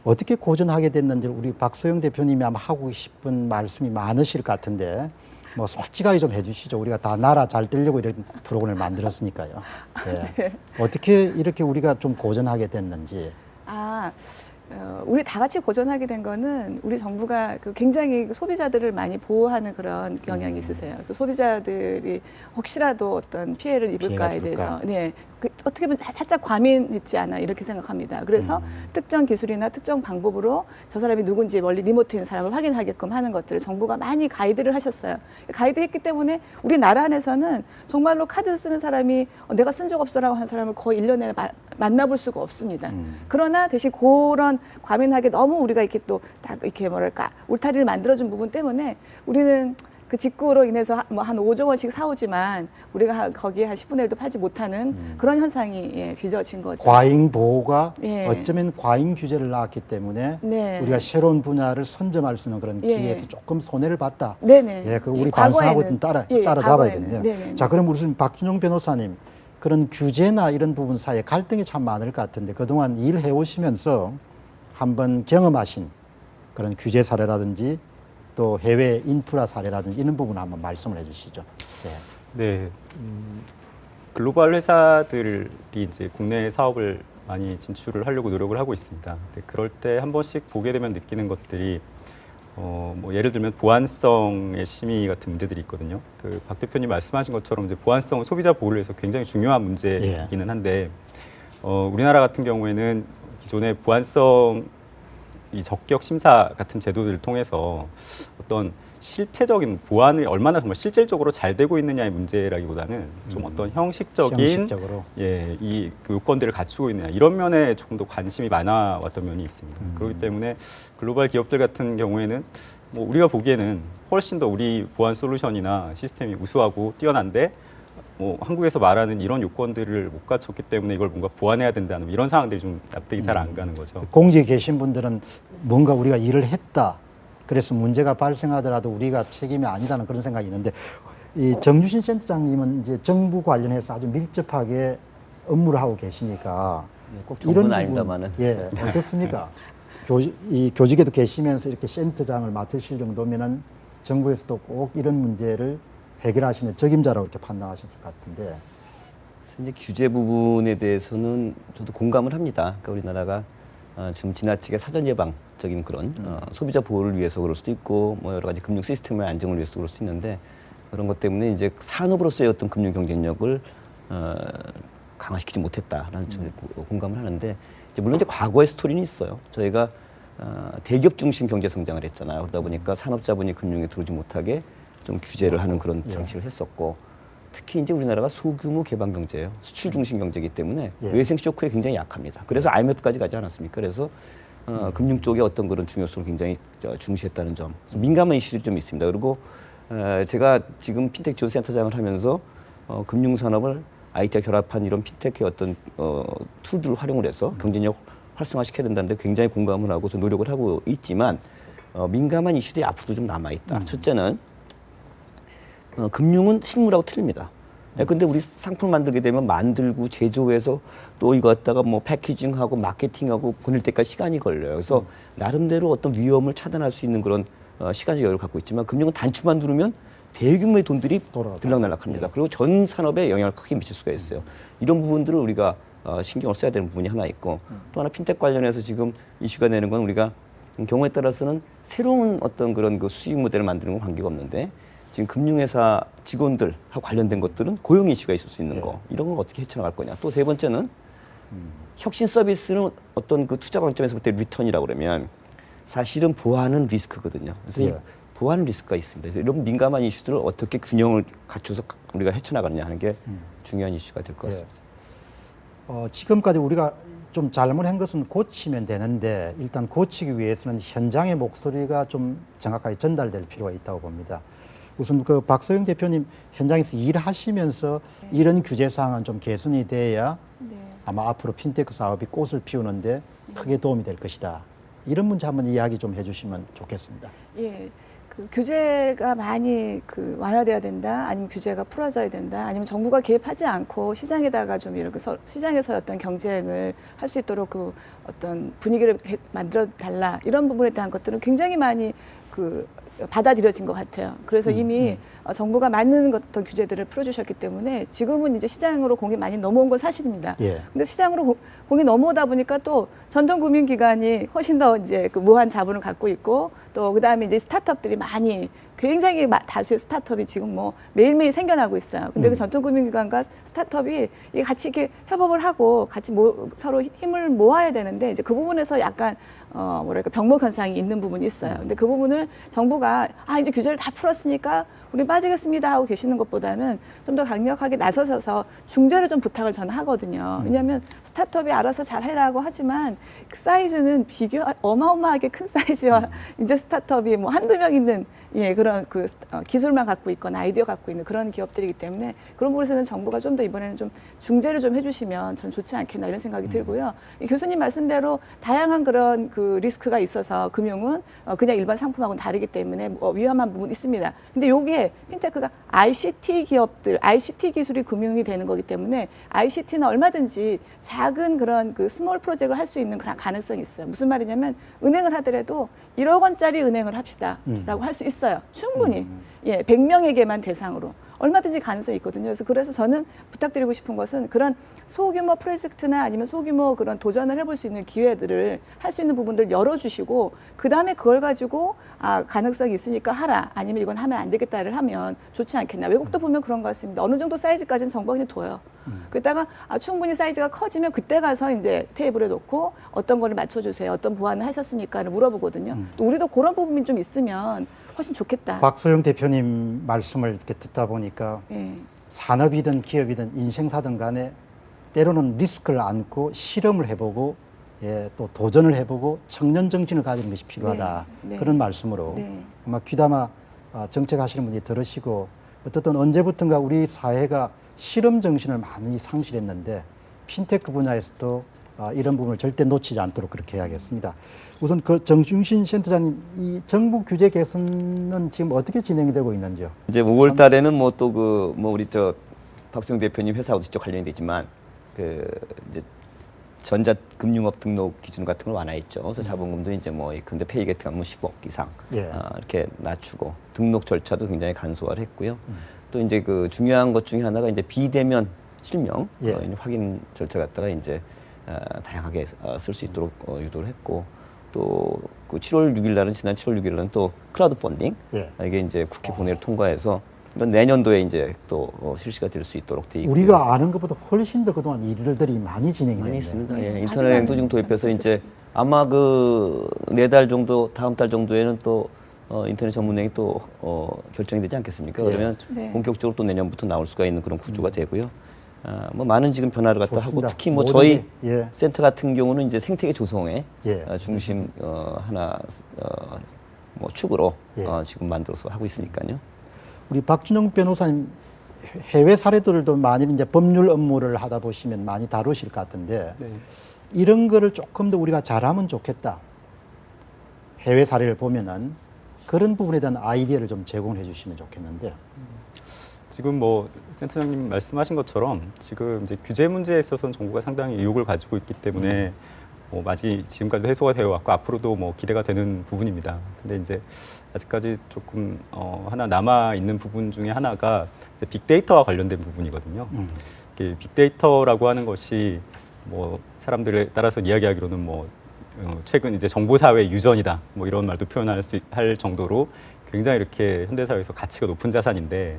어떻게 고전하게 됐는지 우리 박소영 대표님이 아마 하고 싶은 말씀이 많으실 것 같은데 뭐 솔직하게 좀 해주시죠. 우리가 다 나라 잘 되려고 이런 프로그램을 만들었으니까요. 네. 네. 어떻게 이렇게 우리가 좀 고전하게 됐는지. 우리 다 같이 고전하게 된 거는 우리 정부가 굉장히 소비자들을 많이 보호하는 그런 경향이 있으세요. 그래서 소비자들이 혹시라도 어떤 피해를 입을까에 대해서, 네, 어떻게 보면 살짝 과민했지 않아 이렇게 생각합니다. 그래서 특정 기술이나 특정 방법으로 저 사람이 누군지 멀리 리모트에 있는 사람을 확인하게끔 하는 것들을 정부가 많이 가이드를 하셨어요. 가이드했기 때문에 우리나라 안에서는 정말로 카드 쓰는 사람이 내가 쓴 적 없어라고 하는 사람을 거의 1년 내내 만나볼 수가 없습니다. 그러나 대신 그런 과민하게 너무 우리가 이렇게 또 딱 이렇게 뭐랄까 울타리를 만들어준 부분 때문에 우리는 그 직구로 인해서 뭐 한 5조 원씩 사오지만 우리가 거기에 한 10분의 1도 팔지 못하는 그런 현상이 빚어진 거죠. 과잉 보호가 예. 어쩌면 과잉 규제를 낳았기 때문에 네. 우리가 새로운 분야를 선점할 수 있는 그런 예. 기회에서 조금 손해를 봤다. 네네. 예, 그 우리 예, 반성하고 과거에는. 따라잡아야겠네요. 네네. 자, 그럼 우리 박준영 변호사님, 그런 규제나 이런 부분 사이에 갈등이 참 많을 것 같은데 그동안 일해 오시면서 한번 경험하신 그런 규제 사례라든지 또 해외 인프라 사례라든지 이런 부분 한번 말씀을 해주시죠. 네, 글로벌 회사들이 이제 국내 사업을 많이 진출을 하려고 노력을 하고 있습니다. 근데 그럴 때 한 번씩 보게 되면 느끼는 것들이 뭐 예를 들면 보안성의 심의 같은 문제들이 있거든요. 그 박 대표님 말씀하신 것처럼 이제 보안성은 소비자 보호를 위해서 굉장히 중요한 문제이기는 한데 우리나라 같은 경우에는 기존의 보안성 이 적격 심사 같은 제도들을 통해서 어떤 실체적인 보안이 얼마나 정말 실질적으로 잘 되고 있느냐의 문제라기보다는 좀 어떤 형식적으로 이 그 요건들을 갖추고 있느냐 이런 면에 조금 더 관심이 많아왔던 면이 있습니다. 그렇기 때문에 글로벌 기업들 같은 경우에는 뭐 우리가 보기에는 훨씬 더 우리 보안 솔루션이나 시스템이 우수하고 뛰어난데 뭐 한국에서 말하는 이런 요건들을 못 갖췄기 때문에 이걸 뭔가 보완해야 된다는 이런 상황들이 좀 납득이 잘 안 가는 거죠. 공직에 계신 분들은 뭔가 우리가 일을 했다. 그래서 문제가 발생하더라도 우리가 책임이 아니다는 그런 생각이 있는데 이 정주신 센터장님은 이제 정부 관련해서 아주 밀접하게 업무를 하고 계시니까 꼭 정부는 아닙니다만은. 예, 어떻습니까? 이 교직에도 계시면서 이렇게 센터장을 맡으실 정도면은 정부에서도 꼭 이런 문제를 해결하시는 적임자라고 이렇게 판단하셨을 것 같은데. 이제 규제 부분에 대해서는 저도 공감을 합니다. 그러니까 우리나라가 지금 지나치게 사전 예방적인 그런 소비자 보호를 위해서 그럴 수도 있고 뭐 여러 가지 금융 시스템의 안정을 위해서 그럴 수도 있는데 그런 것 때문에 이제 산업으로서의 어떤 금융 경쟁력을 강화시키지 못했다라는 점을 공감을 하는데 이제 물론 이제 과거의 스토리는 있어요. 저희가 대기업 중심 경제 성장을 했잖아요. 그러다 보니까 산업자본이 금융에 들어오지 못하게 좀 규제를 하는 그런 장치를 했었고 특히 이제 우리나라가 소규모 개방 경제예요. 수출 중심 경제이기 때문에 외생 쇼크에 굉장히 약합니다. 그래서 IMF까지 가지 않았습니까? 그래서 금융 쪽의 어떤 그런 중요성을 굉장히 중시했다는 점. 민감한 이슈들이 좀 있습니다. 그리고 제가 지금 핀테크 지원센터장을 하면서 금융 산업을 IT와 결합한 이런 핀테크의 어떤 툴들을 활용을 해서 경쟁력 활성화시켜야 된다는데 굉장히 공감을 하고 좀 노력을 하고 있지만 민감한 이슈들이 앞으로도 좀 남아 있다. 첫째는 금융은 실무라고 틀립니다. 근데 우리 상품 만들게 되면 만들고 제조해서 또 이거 갖다가 뭐 패키징하고 마케팅하고 보낼 때까지 시간이 걸려요. 그래서 나름대로 어떤 위험을 차단할 수 있는 그런 시간적 여유를 갖고 있지만 금융은 단추만 누르면 대규모의 돈들이 들락날락합니다. 그리고 전 산업에 영향을 크게 미칠 수가 있어요. 이런 부분들을 우리가 신경을 써야 되는 부분이 하나 있고 또 하나 핀텍 관련해서 지금 이슈가 되는 건 우리가 경우에 따라서는 새로운 어떤 그런 그 수익 모델을 만드는 건 관계가 없는데 지금 금융회사 직원들하고 관련된 것들은 고용 이슈가 있을 수 있는 거 이런 걸 어떻게 헤쳐나갈 거냐. 또 세 번째는 혁신 서비스는 어떤 그 투자 관점에서 볼 때 리턴이라고 그러면 사실은 보완은 리스크거든요. 그래서 이 보완 리스크가 있습니다. 그래서 이런 민감한 이슈들을 어떻게 균형을 갖춰서 우리가 헤쳐나가느냐 하는 게 중요한 이슈가 될 것 같습니다. 지금까지 우리가 좀 잘못한 것은 고치면 되는데 일단 고치기 위해서는 현장의 목소리가 좀 정확하게 전달될 필요가 있다고 봅니다. 우선 그 박소영 대표님 현장에서 일하시면서 이런 규제 사항은 좀 개선이 돼야 아마 앞으로 핀테크 사업이 꽃을 피우는데 크게 도움이 될 것이다. 이런 문제 한번 이야기 좀 해주시면 좋겠습니다. 예. 그 규제가 많이 완화돼야 된다, 아니면 규제가 풀어져야 된다, 아니면 정부가 개입하지 않고 시장에다가 좀 이렇게 시장에서 어떤 경쟁을 할 수 있도록 그 어떤 분위기를 만들어 달라, 이런 부분에 대한 것들은 굉장히 많이 받아들여진 것 같아요. 그래서 이미 정부가 맞는 어떤 규제들을 풀어주셨기 때문에 지금은 이제 시장으로 공이 많이 넘어온 건 사실입니다. 근데 시장으로 공이 넘어오다 보니까 또 전통금융기관이 훨씬 더 이제 그 무한 자본을 갖고 있고, 또 그다음에 이제 스타트업들이 많이 굉장히 다수의 스타트업이 지금 뭐 매일매일 생겨나고 있어요. 근데 그 전통금융기관과 스타트업이 이게 같이 이렇게 협업을 하고 같이 서로 힘을 모아야 되는데, 이제 그 부분에서 약간 뭐랄까 병목 현상이 있는 부분이 있어요. 근데 그 부분을 정부가 이제 규제를 다 풀었으니까 우리 빠지겠습니다 하고 계시는 것보다는 좀 더 강력하게 나서셔서 중재를 좀 부탁을 저는 하거든요. 왜냐하면 스타트업이 알아서 잘 해라고 하지만 그 사이즈는 어마어마하게 큰 사이즈와 이제 스타트업이 뭐 한두 명 있는 그런 기술만 갖고 있거나 아이디어 갖고 있는 그런 기업들이기 때문에 그런 부분에서는 정부가 좀 더 이번에는 좀 중재를 좀 해주시면 전 좋지 않겠나 이런 생각이 들고요. 이 교수님 말씀대로 다양한 그런 그 리스크가 있어서 금융은 그냥 일반 상품하고는 다르기 때문에 위험한 부분이 있습니다. 근데 요게 핀테크가 ICT 기업들, ICT 기술이 금융이 되는 거기 때문에 ICT는 얼마든지 작은 그런 그 스몰 프로젝트를 할 수 있는 그런 가능성이 있어요. 무슨 말이냐면 은행을 하더라도 1억 원짜리 은행을 합시다라고 할 수 있어요. 충분히. 100명에게만 대상으로. 얼마든지 가능성이 있거든요. 그래서 저는 부탁드리고 싶은 것은 그런 소규모 프로젝트나 아니면 소규모 그런 도전을 해볼 수 있는 기회들을 할 수 있는 부분들 열어주시고, 그 다음에 그걸 가지고 가능성이 있으니까 하라, 아니면 이건 하면 안 되겠다를 하면 좋지 않겠나. 외국도 보면 그런 것 같습니다. 어느 정도 사이즈까지는 정부가 그냥 둬요. 그러다가 충분히 사이즈가 커지면 그때 가서 이제 테이블에 놓고 어떤 거를 맞춰주세요, 어떤 보완을 하셨습니까를 물어보거든요. 또 우리도 그런 부분이 좀 있으면 훨씬 좋겠다. 박소영 대표님 말씀을 이렇게 듣다 보니까 산업이든 기업이든 인생사든 간에 때로는 리스크를 안고 실험을 해보고 또 도전을 해보고 청년 정신을 가지는 것이 필요하다. 그런 말씀으로 아마 귀담아 정책하시는 분이 들으시고, 어떻든 언제부턴가 우리 사회가 실험 정신을 많이 상실했는데 핀테크 분야에서도 이런 부분을 절대 놓치지 않도록 그렇게 해야겠습니다. 우선 그 정중신 센터장님, 이 정부 규제 개선은 지금 어떻게 진행이 되고 있는지요? 이제 5월 달에는 뭐 또 우리 박수영 대표님 회사하고 직접 관련이 되지만 이제 전자금융업 등록 기준 같은 걸 완화했죠. 그래서 자본금도 이제 근데 페이 같은 거 하면 10억 이상 이렇게 낮추고, 등록 절차도 굉장히 간소화를 했고요. 또 이제 그 중요한 것 중에 하나가 이제 비대면 실명 확인 절차 갖다가 이제 다양하게 쓸 수 있도록 유도를 했고, 또 그 7월 6일 날은 지난 7월 6일 날은 또 크라우드 펀딩 이게 이제 국회 본회의를 통과해서 이건 내년도에 이제 또 실시가 될 수 있도록 돼 있고, 우리가 아는 것보다 훨씬 더 그동안 일들이 많이 진행이 많이 됐네요. 있습니다. 인터넷은행도 지금 도입해서 이제 아마 그 4달 정도, 다음 달 정도에는 또 인터넷 전문행이 또 결정이 되지 않겠습니까? 그러면 본격적으로 또 내년부터 나올 수가 있는 그런 구조가 되고요. 많은 지금 변화를 갖다 하고, 특히 저희 센터 같은 경우는 이제 생태계 조성에 중심 하나 축으로 지금 만들어서 하고 있으니까요. 우리 박준영 변호사님, 해외 사례들도 많이 이제 법률 업무를 하다 보시면 많이 다루실 것 같은데 이런 거를 조금 더 우리가 잘하면 좋겠다. 해외 사례를 보면은 그런 부분에 대한 아이디어를 좀 제공해 주시면 좋겠는데. 지금 센터장님 말씀하신 것처럼 지금 이제 규제 문제에 있어서는 정부가 상당히 의욕을 가지고 있기 때문에 지금까지 해소가 되어 왔고 앞으로도 기대가 되는 부분입니다. 근데 이제 아직까지 조금 하나 남아 있는 부분 중에 하나가 이제 빅데이터와 관련된 부분이거든요. 이게 빅데이터라고 하는 것이 사람들에 따라서 이야기하기로는 최근 이제 정보사회 유전이다 이런 말도 표현할 할 정도로 굉장히 이렇게 현대사회에서 가치가 높은 자산인데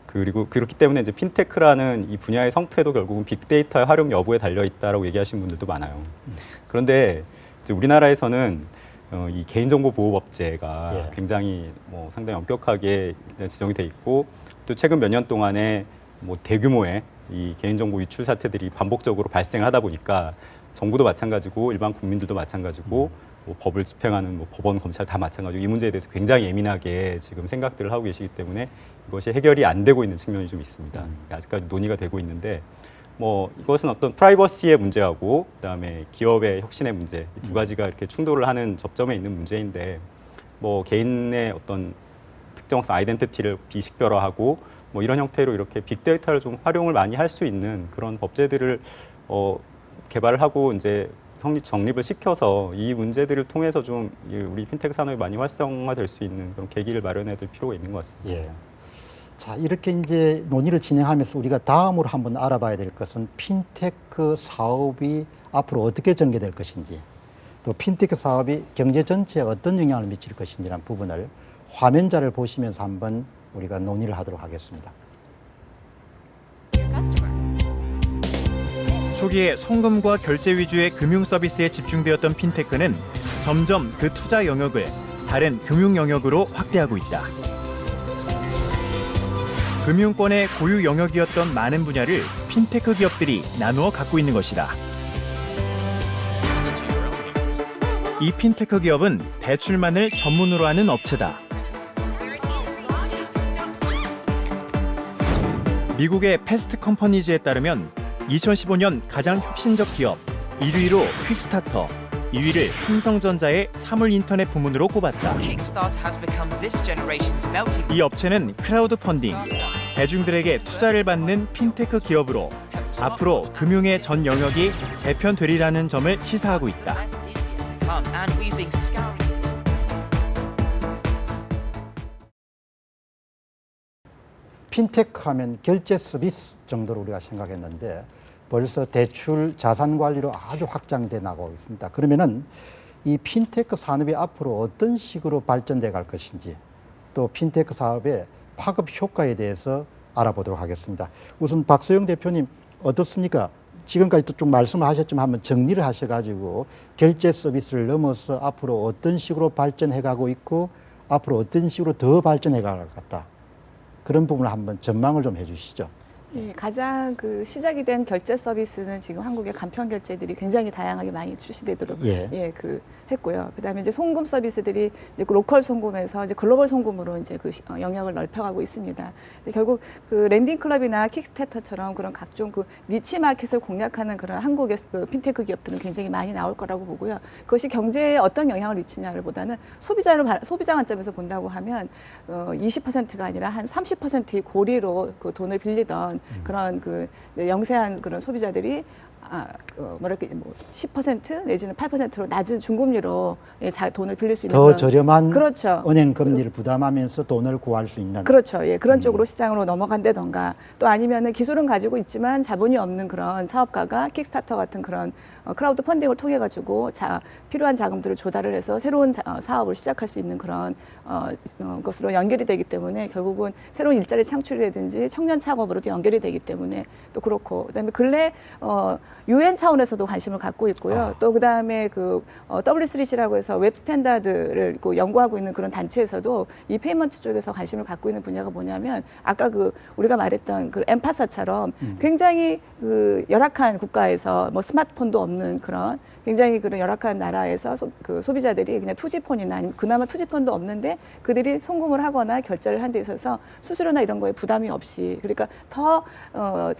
그리고 그렇기 때문에 이제 핀테크라는 이 분야의 성패도 결국은 빅데이터의 활용 여부에 달려 있다라고 얘기하시는 분들도 많아요. 그런데 이제 우리나라에서는 이 개인정보보호법제가 예. 굉장히 뭐 상당히 엄격하게 지정이 돼 있고 또 최근 몇 년 동안에 뭐 대규모의 이 개인정보 유출 사태들이 반복적으로 발생을 하다 보니까 정부도 마찬가지고 일반 국민들도 마찬가지고 뭐 법을 집행하는 뭐 법원, 검찰 다 마찬가지고 이 문제에 대해서 굉장히 예민하게 지금 생각들을 하고 계시기 때문에 이것이 해결이 안 되고 있는 측면이 좀 있습니다. 아직까지 논의가 되고 있는데 뭐 이것은 어떤 프라이버시의 문제하고 그다음에 기업의 혁신의 문제 이 두 가지가 이렇게 충돌을 하는 접점에 있는 문제인데 뭐 개인의 어떤 특정성 아이덴티티를 비식별화하고 뭐 이런 형태로 이렇게 빅데이터를 좀 활용을 많이 할 수 있는 그런 법제들을 개발을 하고 이제 정립을 시켜서 이 문제들을 통해서 좀 우리 핀테크 산업이 많이 활성화될 수 있는 그런 계기를 마련해야 될 필요가 있는 것 같습니다. 예. 자, 이렇게 이제 논의를 진행하면서 우리가 다음으로 한번 알아봐야 될 것은 핀테크 사업이 앞으로 어떻게 전개될 것인지, 또 핀테크 사업이 경제 전체에 어떤 영향을 미칠 것인지라는 부분을 화면자를 보시면서 한번 우리가 논의를 하도록 하겠습니다. 초기에 송금과 결제 위주의 금융 서비스에 집중되었던 핀테크는 점점 그 투자 영역을 다른 금융 영역으로 확대하고 있다. 금융권의 고유 영역이었던 많은 분야를 핀테크 기업들이 나누어 갖고 있는 것이다. 이 핀테크 기업은 대출만을 전문으로 하는 업체다. 미국의 패스트 컴퍼니즈에 따르면 2015년 가장 혁신적 기업 1위로 퀵스타터, 2위를 삼성전자의 사물 인터넷 부문으로 꼽았다. 이 업체는 크라우드 펀딩, 대중들에게 투자를 받는 핀테크 기업으로 앞으로 금융의 전 영역이 재편되리라는 점을 시사하고 있다. 핀테크 하면 결제 서비스 정도로 우리가 생각했는데 벌써 대출 자산 관리로 아주 확장돼 나가고 있습니다. 그러면은 이 핀테크 산업이 앞으로 어떤 식으로 발전돼 갈 것인지, 또 핀테크 사업의 파급 효과에 대해서 알아보도록 하겠습니다. 우선 박소영 대표님 어떻습니까? 지금까지도 쭉 말씀을 하셨지만 한번 정리를 하셔가지고 결제 서비스를 넘어서 앞으로 어떤 식으로 발전해 가고 있고 앞으로 어떤 식으로 더 발전해 갈 것 같다. 그런 부분을 한번 전망을 좀 해주시죠. 예, 가장 그 시작이 된 결제 서비스는 지금 한국의 간편 결제들이 굉장히 다양하게 많이 출시되도록 했고요. 그다음에 이제 송금 서비스들이 이제 그 로컬 송금에서 이제 글로벌 송금으로 이제 그 영역을 넓혀가고 있습니다. 근데 결국 그 랜딩 클럽이나 킥스타터처럼 그런 각종 그 니치 마켓을 공략하는 그런 한국의 그 핀테크 기업들은 굉장히 많이 나올 거라고 보고요. 그것이 경제에 어떤 영향을 미치냐를 보다는 소비자 관점에서 본다고 하면 20%가 아니라 한 30%의 고리로 그 돈을 빌리던 그런 그 영세한 그런 소비자들이 뭐랄까 10% 내지는 8%로 낮은 중금리로 돈을 빌릴 수 있는 더 저렴한 그렇죠. 은행 금리를 부담하면서 돈을 구할 수 있는 그렇죠. 예, 그런 쪽으로 시장으로 넘어간다던가 또 아니면은 기술은 가지고 있지만 자본이 없는 그런 사업가가 킥스타터 같은 그런 크라우드 펀딩을 통해 가지고 필요한 자금들을 조달을 해서 새로운 사업을 시작할 수 있는 그런 것으로 연결이 되기 때문에 결국은 새로운 일자리 창출이라든지 청년 창업으로도 연결이 되기 때문에 또 그렇고 그다음에 근래 UN 차원에서도 관심을 갖고 있고요. 또 그다음에 그 W3C라고 해서 웹 스탠다드를 연구하고 있는 그런 단체에서도 이 페이먼트 쪽에서 관심을 갖고 있는 분야가 뭐냐면 아까 그 우리가 말했던 그 엠파사처럼 굉장히 그 열악한 국가에서 뭐 스마트폰도 없는 그런 굉장히 그런 열악한 나라에서 소비자들이 그냥 투지폰이나 아니면 그나마 투지폰도 없는데 그들이 송금을 하거나 결제를 한 데 있어서 수수료나 이런 거에 부담이 없이 그러니까 더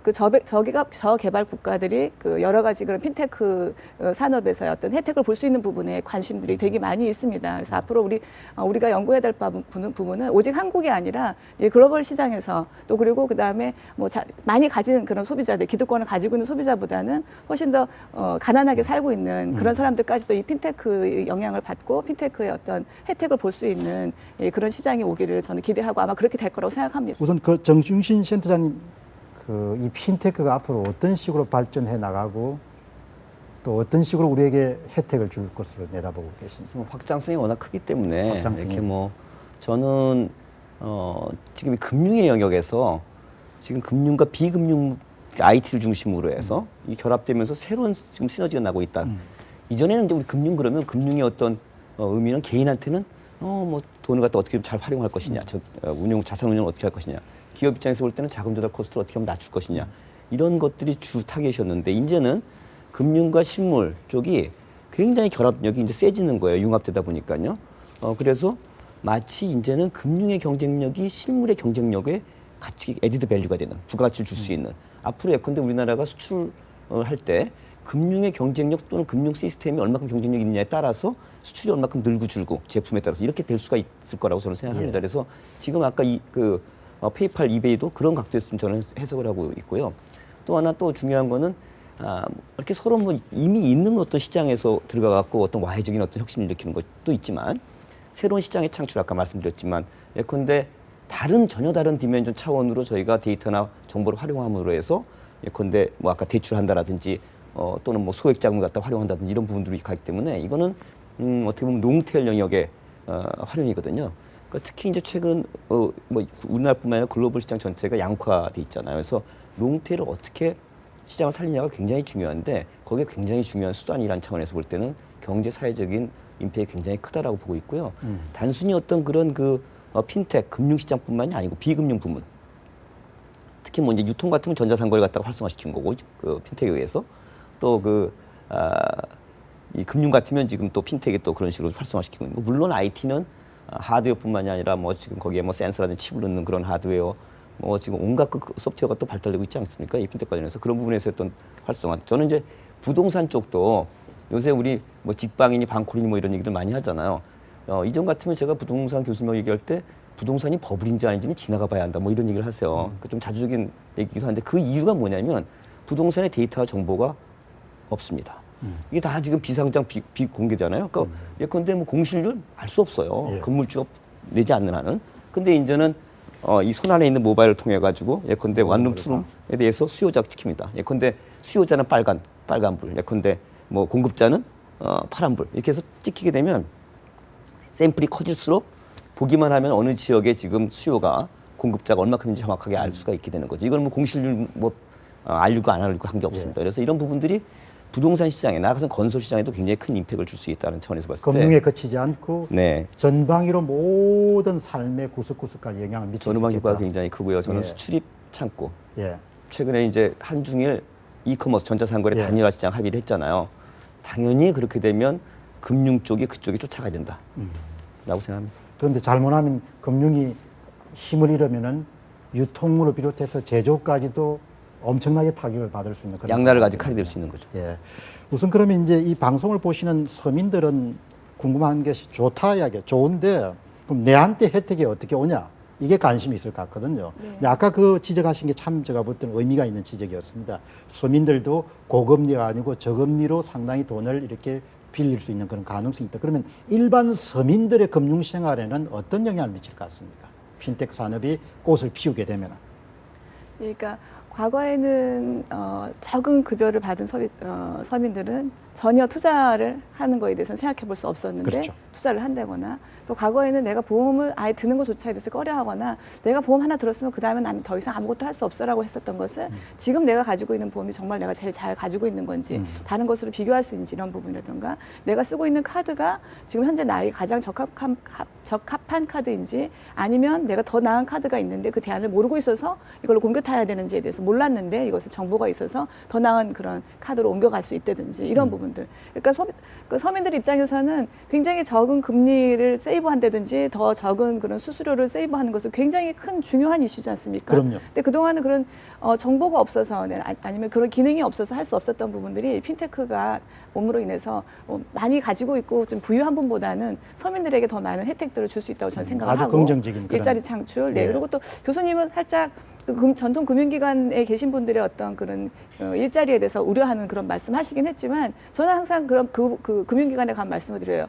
그 저개발 국가들이 그 여러 가지 그런 핀테크 산업에서의 어떤 혜택을 볼 수 있는 부분에 관심들이 되게 많이 있습니다. 그래서 앞으로 우리가 연구해야 될 부분은 오직 한국이 아니라 글로벌 시장에서 또 그리고 그다음에 뭐 많이 가진 그런 소비자들, 기득권을 가지고 있는 소비자보다는 훨씬 더 가난하게 살고 있는 그런 사람들까지도 이 핀테크의 영향을 받고 핀테크의 어떤 혜택을 볼 수 있는 그런 시장이 오기를 저는 기대하고 아마 그렇게 될 거라고 생각합니다. 우선 그 정중신 센터장님 이 핀테크가 앞으로 어떤 식으로 발전해 나가고 또 어떤 식으로 우리에게 혜택을 줄 것으로 내다보고 계신지. 확장성이 워낙 크기 때문에 확장성이. 이렇게 뭐 저는 지금 이 금융의 영역에서 지금 금융과 비금융 IT를 중심으로 해서 이 결합되면서 새로운 지금 시너지가 나고 있다. 이전에는 이제 우리 금융 그러면 금융의 어떤 의미는 개인한테는 뭐 돈을 갖다 어떻게 잘 활용할 것이냐, 자산 운용을 어떻게 할 것이냐, 기업 입장에서 볼 때는 자금 조달 코스트를 어떻게 하면 낮출 것이냐, 이런 것들이 주 타겟이었는데 이제는 금융과 실물 쪽이 굉장히 결합력이 이제 세지는 거예요. 융합되다 보니까요. 그래서 마치 이제는 금융의 경쟁력이 실물의 경쟁력에 같이 에디드 밸류가 되는 부가가치를 줄 수 있는 앞으로 예컨대 우리나라가 수출을 할 때 금융의 경쟁력 또는 금융 시스템이 얼마큼 경쟁력이 있느냐에 따라서 수출이 얼마큼 늘고 줄고 제품에 따라서 이렇게 될 수가 있을 거라고 저는 생각합니다. 그래서 지금 아까 페이팔, 이베이도 그런 각도에서 좀 저는 해석을 하고 있고요. 또 하나 또 중요한 거는 이렇게 서로 뭐 이미 있는 어떤 시장에서 들어가 갖고 어떤 와해적인 어떤 혁신을 일으키는 것도 있지만 새로운 시장의 창출 아까 말씀드렸지만 예컨대 전혀 다른 디멘전 차원으로 저희가 데이터나 정보를 활용함으로 해서 예컨대 뭐 아까 대출한다라든지 또는 뭐 소액 자금을 갖다 활용한다든지 이런 부분들이 가기 때문에 이거는 어떻게 보면 롱테일 영역의 활용이거든요. 그러니까 특히 이제 최근 뭐 우리나라뿐만 아니라 글로벌 시장 전체가 양화돼 있잖아요. 그래서 롱테일을 어떻게 시장을 살리냐가 굉장히 중요한데 거기에 굉장히 중요한 수단이라는 차원에서 볼 때는 경제 사회적인 임팩이 굉장히 크다라고 보고 있고요. 단순히 어떤 그런 핀텍 금융 시장뿐만이 아니고 비금융 부문 특히 뭐 이제 유통 같은 건 전자상거래 갖다가 활성화시킨 거고 핀텍에 의해서 또 이 금융 같으면 지금 또 핀텍이 또 그런 식으로 활성화시키고 있는 거. 물론 IT는 하드웨어뿐만이 아니라 뭐 지금 거기에 뭐 센서라든지 칩을 넣는 그런 하드웨어 뭐 지금 온갖 소프트웨어가 또 발달되고 있지 않습니까? 이 핀텍 관련해서 그런 부분에서 어떤 활성화. 저는 이제 부동산 쪽도 요새 우리 뭐 직방이니 방콜이니 뭐 이런 얘기들 많이 하잖아요. 이전 같으면 제가 부동산 교수님하고 얘기할 때 부동산이 버블인지 아닌지는 지나가 봐야 한다 뭐 이런 얘기를 하세요. 좀 자주적인 얘기기도 한데 그 이유가 뭐냐면 부동산의 데이터와 정보가 없습니다. 이게 다 지금 비상장 비공개잖아요. 그러니까 예컨대 뭐 공실률 알 수 없어요. 예. 건물주가 내지 않는 한은. 근데 이제는 이 손안에 있는 모바일을 통해 가지고 예컨대 원룸 투룸에 대해서 수요자가 찍힙니다. 예컨대 수요자는 빨간불, 예컨대 뭐 공급자는 파란불 이렇게 해서 찍히게 되면 샘플이 커질수록 보기만 하면 어느 지역에 지금 수요가 공급자가 얼마큼인지 정확하게 알 수가 있게 되는 거죠. 이건 뭐 공실률 뭐 알리고 안 알리고 한 게 없습니다. 그래서 이런 부분들이 부동산 시장에 나아가서 건설 시장에도 굉장히 큰 임팩트를 줄 수 있다는 차원에서 봤을 때 금융에 그치지 않고 네. 전방위로 모든 삶의 구석구석까지 영향을 미칠 수 전후방 있겠다. 효과가 굉장히 크고요. 저는 예. 수출입 창고 예. 최근에 이제 한중일 이커머스 전자상거래 예. 단일화 시장 합의를 했잖아요. 당연히 그렇게 되면 금융 쪽이 그쪽에 쫓아가야 된다. 라고 생각합니다. 그런데 잘못하면 금융이 힘을 잃으면은 유통으로 비롯해서 제조까지도 엄청나게 타격을 받을 수 있는 그런 양날을 가지고 상황입니다. 칼이 될 수 있는 거죠. 예. 우선 그러면 이제 이 방송을 보시는 서민들은 궁금한 것이 좋다 이야기야. 좋은데 그럼 내한테 혜택이 어떻게 오냐? 이게 관심이 있을 것 같거든요. 네. 아까 그 지적하신 게 참 제가 볼 때는 의미가 있는 지적이었습니다. 서민들도 고금리가 아니고 저금리로 상당히 돈을 이렇게 빌릴 수 있는 그런 가능성이 있다. 그러면 일반 서민들의 금융 생활에는 어떤 영향을 미칠 것 같습니까? 핀텍 산업이 꽃을 피우게 되면. 그러니까 과거에는 적은 급여를 받은 서민들은 전혀 투자를 하는 거에 대해서는 생각해 볼 수 없었는데 그렇죠. 투자를 한다거나 또 과거에는 내가 보험을 아예 드는 것조차에 대해서 꺼려하거나 내가 보험 하나 들었으면 그 다음에 난 더 이상 아무것도 할 수 없어라고 했었던 것을 지금 내가 가지고 있는 보험이 정말 내가 제일 잘 가지고 있는 건지 다른 것으로 비교할 수 있는지 이런 부분이라든가 내가 쓰고 있는 카드가 지금 현재 나에게 가장 적합한 카드인지 아니면 내가 더 나은 카드가 있는데 그 대안을 모르고 있어서 이걸로 옮겨 타야 되는지에 대해서 몰랐는데 이것에 정보가 있어서 더 나은 그런 카드로 옮겨갈 수 있다든지 이런 부분들. 그러니까 서민들 입장에서는 굉장히 적은 금리를 세이브한다든지 더 적은 그런 수수료를 세이브하는 것은 굉장히 큰 중요한 이슈지 않습니까? 그럼요. 근데 그동안은 그런 정보가 없어서 아니면 그런 기능이 없어서 할 수 없었던 부분들이 핀테크가 몸으로 인해서 많이 가지고 있고 좀 부유한 분보다는 서민들에게 더 많은 혜택들을 줄 수 있다고 저는 생각을 아주 하고 긍정적인 그런. 일자리 창출. 네. 예. 그리고 또 교수님은 살짝 전통 금융기관에 계신 분들의 어떤 그런 일자리에 대해서 우려하는 그런 말씀하시긴 했지만 저는 항상 그런 그 금융기관에 간 말씀을 드려요.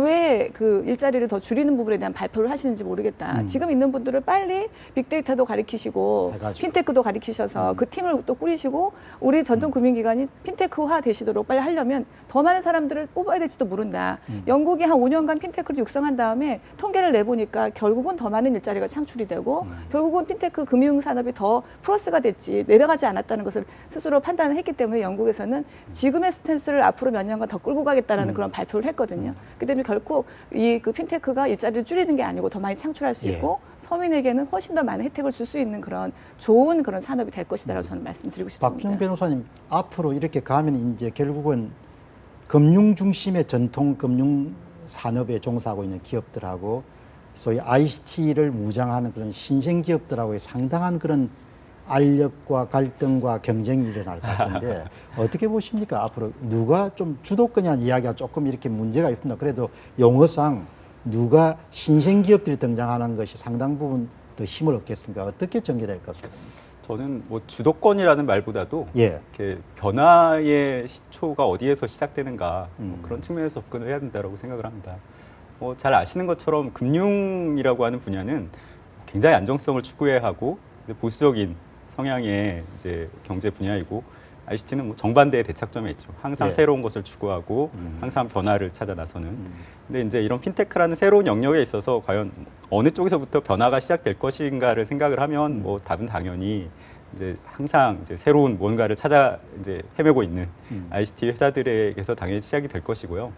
왜 그 일자리를 더 줄이는 부분에 대한 발표를 하시는지 모르겠다. 지금 있는 분들을 빨리 빅데이터도 가르치시고 해가지고. 핀테크도 가르치셔서 그 팀을 또 꾸리시고 우리 전통 금융기관이 핀테크화 되시도록 빨리 하려면 더 많은 사람들을 뽑아야 될지도 모른다. 영국이 한 5년간 핀테크를 육성한 다음에 통계를 내보니까 결국은 더 많은 일자리가 창출이 되고 결국은 핀테크 금융 금융산업이 더 플러스가 됐지 내려가지 않았다는 것을 스스로 판단을 했기 때문에 영국에서는 지금의 스탠스를 앞으로 몇 년간 더 끌고 가겠다라는 그런 발표를 했거든요. 그 때문에 결코 이 그 핀테크가 일자리를 줄이는 게 아니고 더 많이 창출할 수 있고 서민에게는 훨씬 더 많은 혜택을 줄 수 있는 그런 좋은 그런 산업이 될 것이다라고 저는 말씀드리고 싶습니다. 박준영 변호사님, 앞으로 이렇게 가면 이제 결국은 금융 중심의 전통 금융 산업에 종사하고 있는 기업들하고 소위 ICT를 무장하는 그런 신생 기업들하고의 상당한 그런 알력과 갈등과 경쟁이 일어날 것 같은데 어떻게 보십니까? 앞으로 누가 좀 주도권이라는 이야기가 조금 이렇게 문제가 있습니다. 그래도 용어상 누가 신생 기업들이 등장하는 것이 상당 부분 더 힘을 얻겠습니까? 어떻게 전개될 것입니까? 저는 뭐 주도권이라는 말보다도 예. 이렇게 변화의 시초가 어디에서 시작되는가 뭐 그런 측면에서 접근을 해야 된다고 생각을 합니다. 잘 아시는 것처럼 금융이라고 하는 분야는 굉장히 안정성을 추구해야 하고 보수적인 성향의 이제 경제 분야이고 ICT는 뭐 정반대의 대착점에 있죠. 항상 예. 새로운 것을 추구하고 항상 변화를 찾아 나서는. 근데 이제 이런 핀테크라는 새로운 영역에 있어서 과연 어느 쪽에서부터 변화가 시작될 것인가를 생각을 하면 뭐 답은 당연히 이제 항상 이제 새로운 뭔가를 찾아 이제 헤매고 있는 ICT 회사들에게서 당연히 시작이 될 것이고요.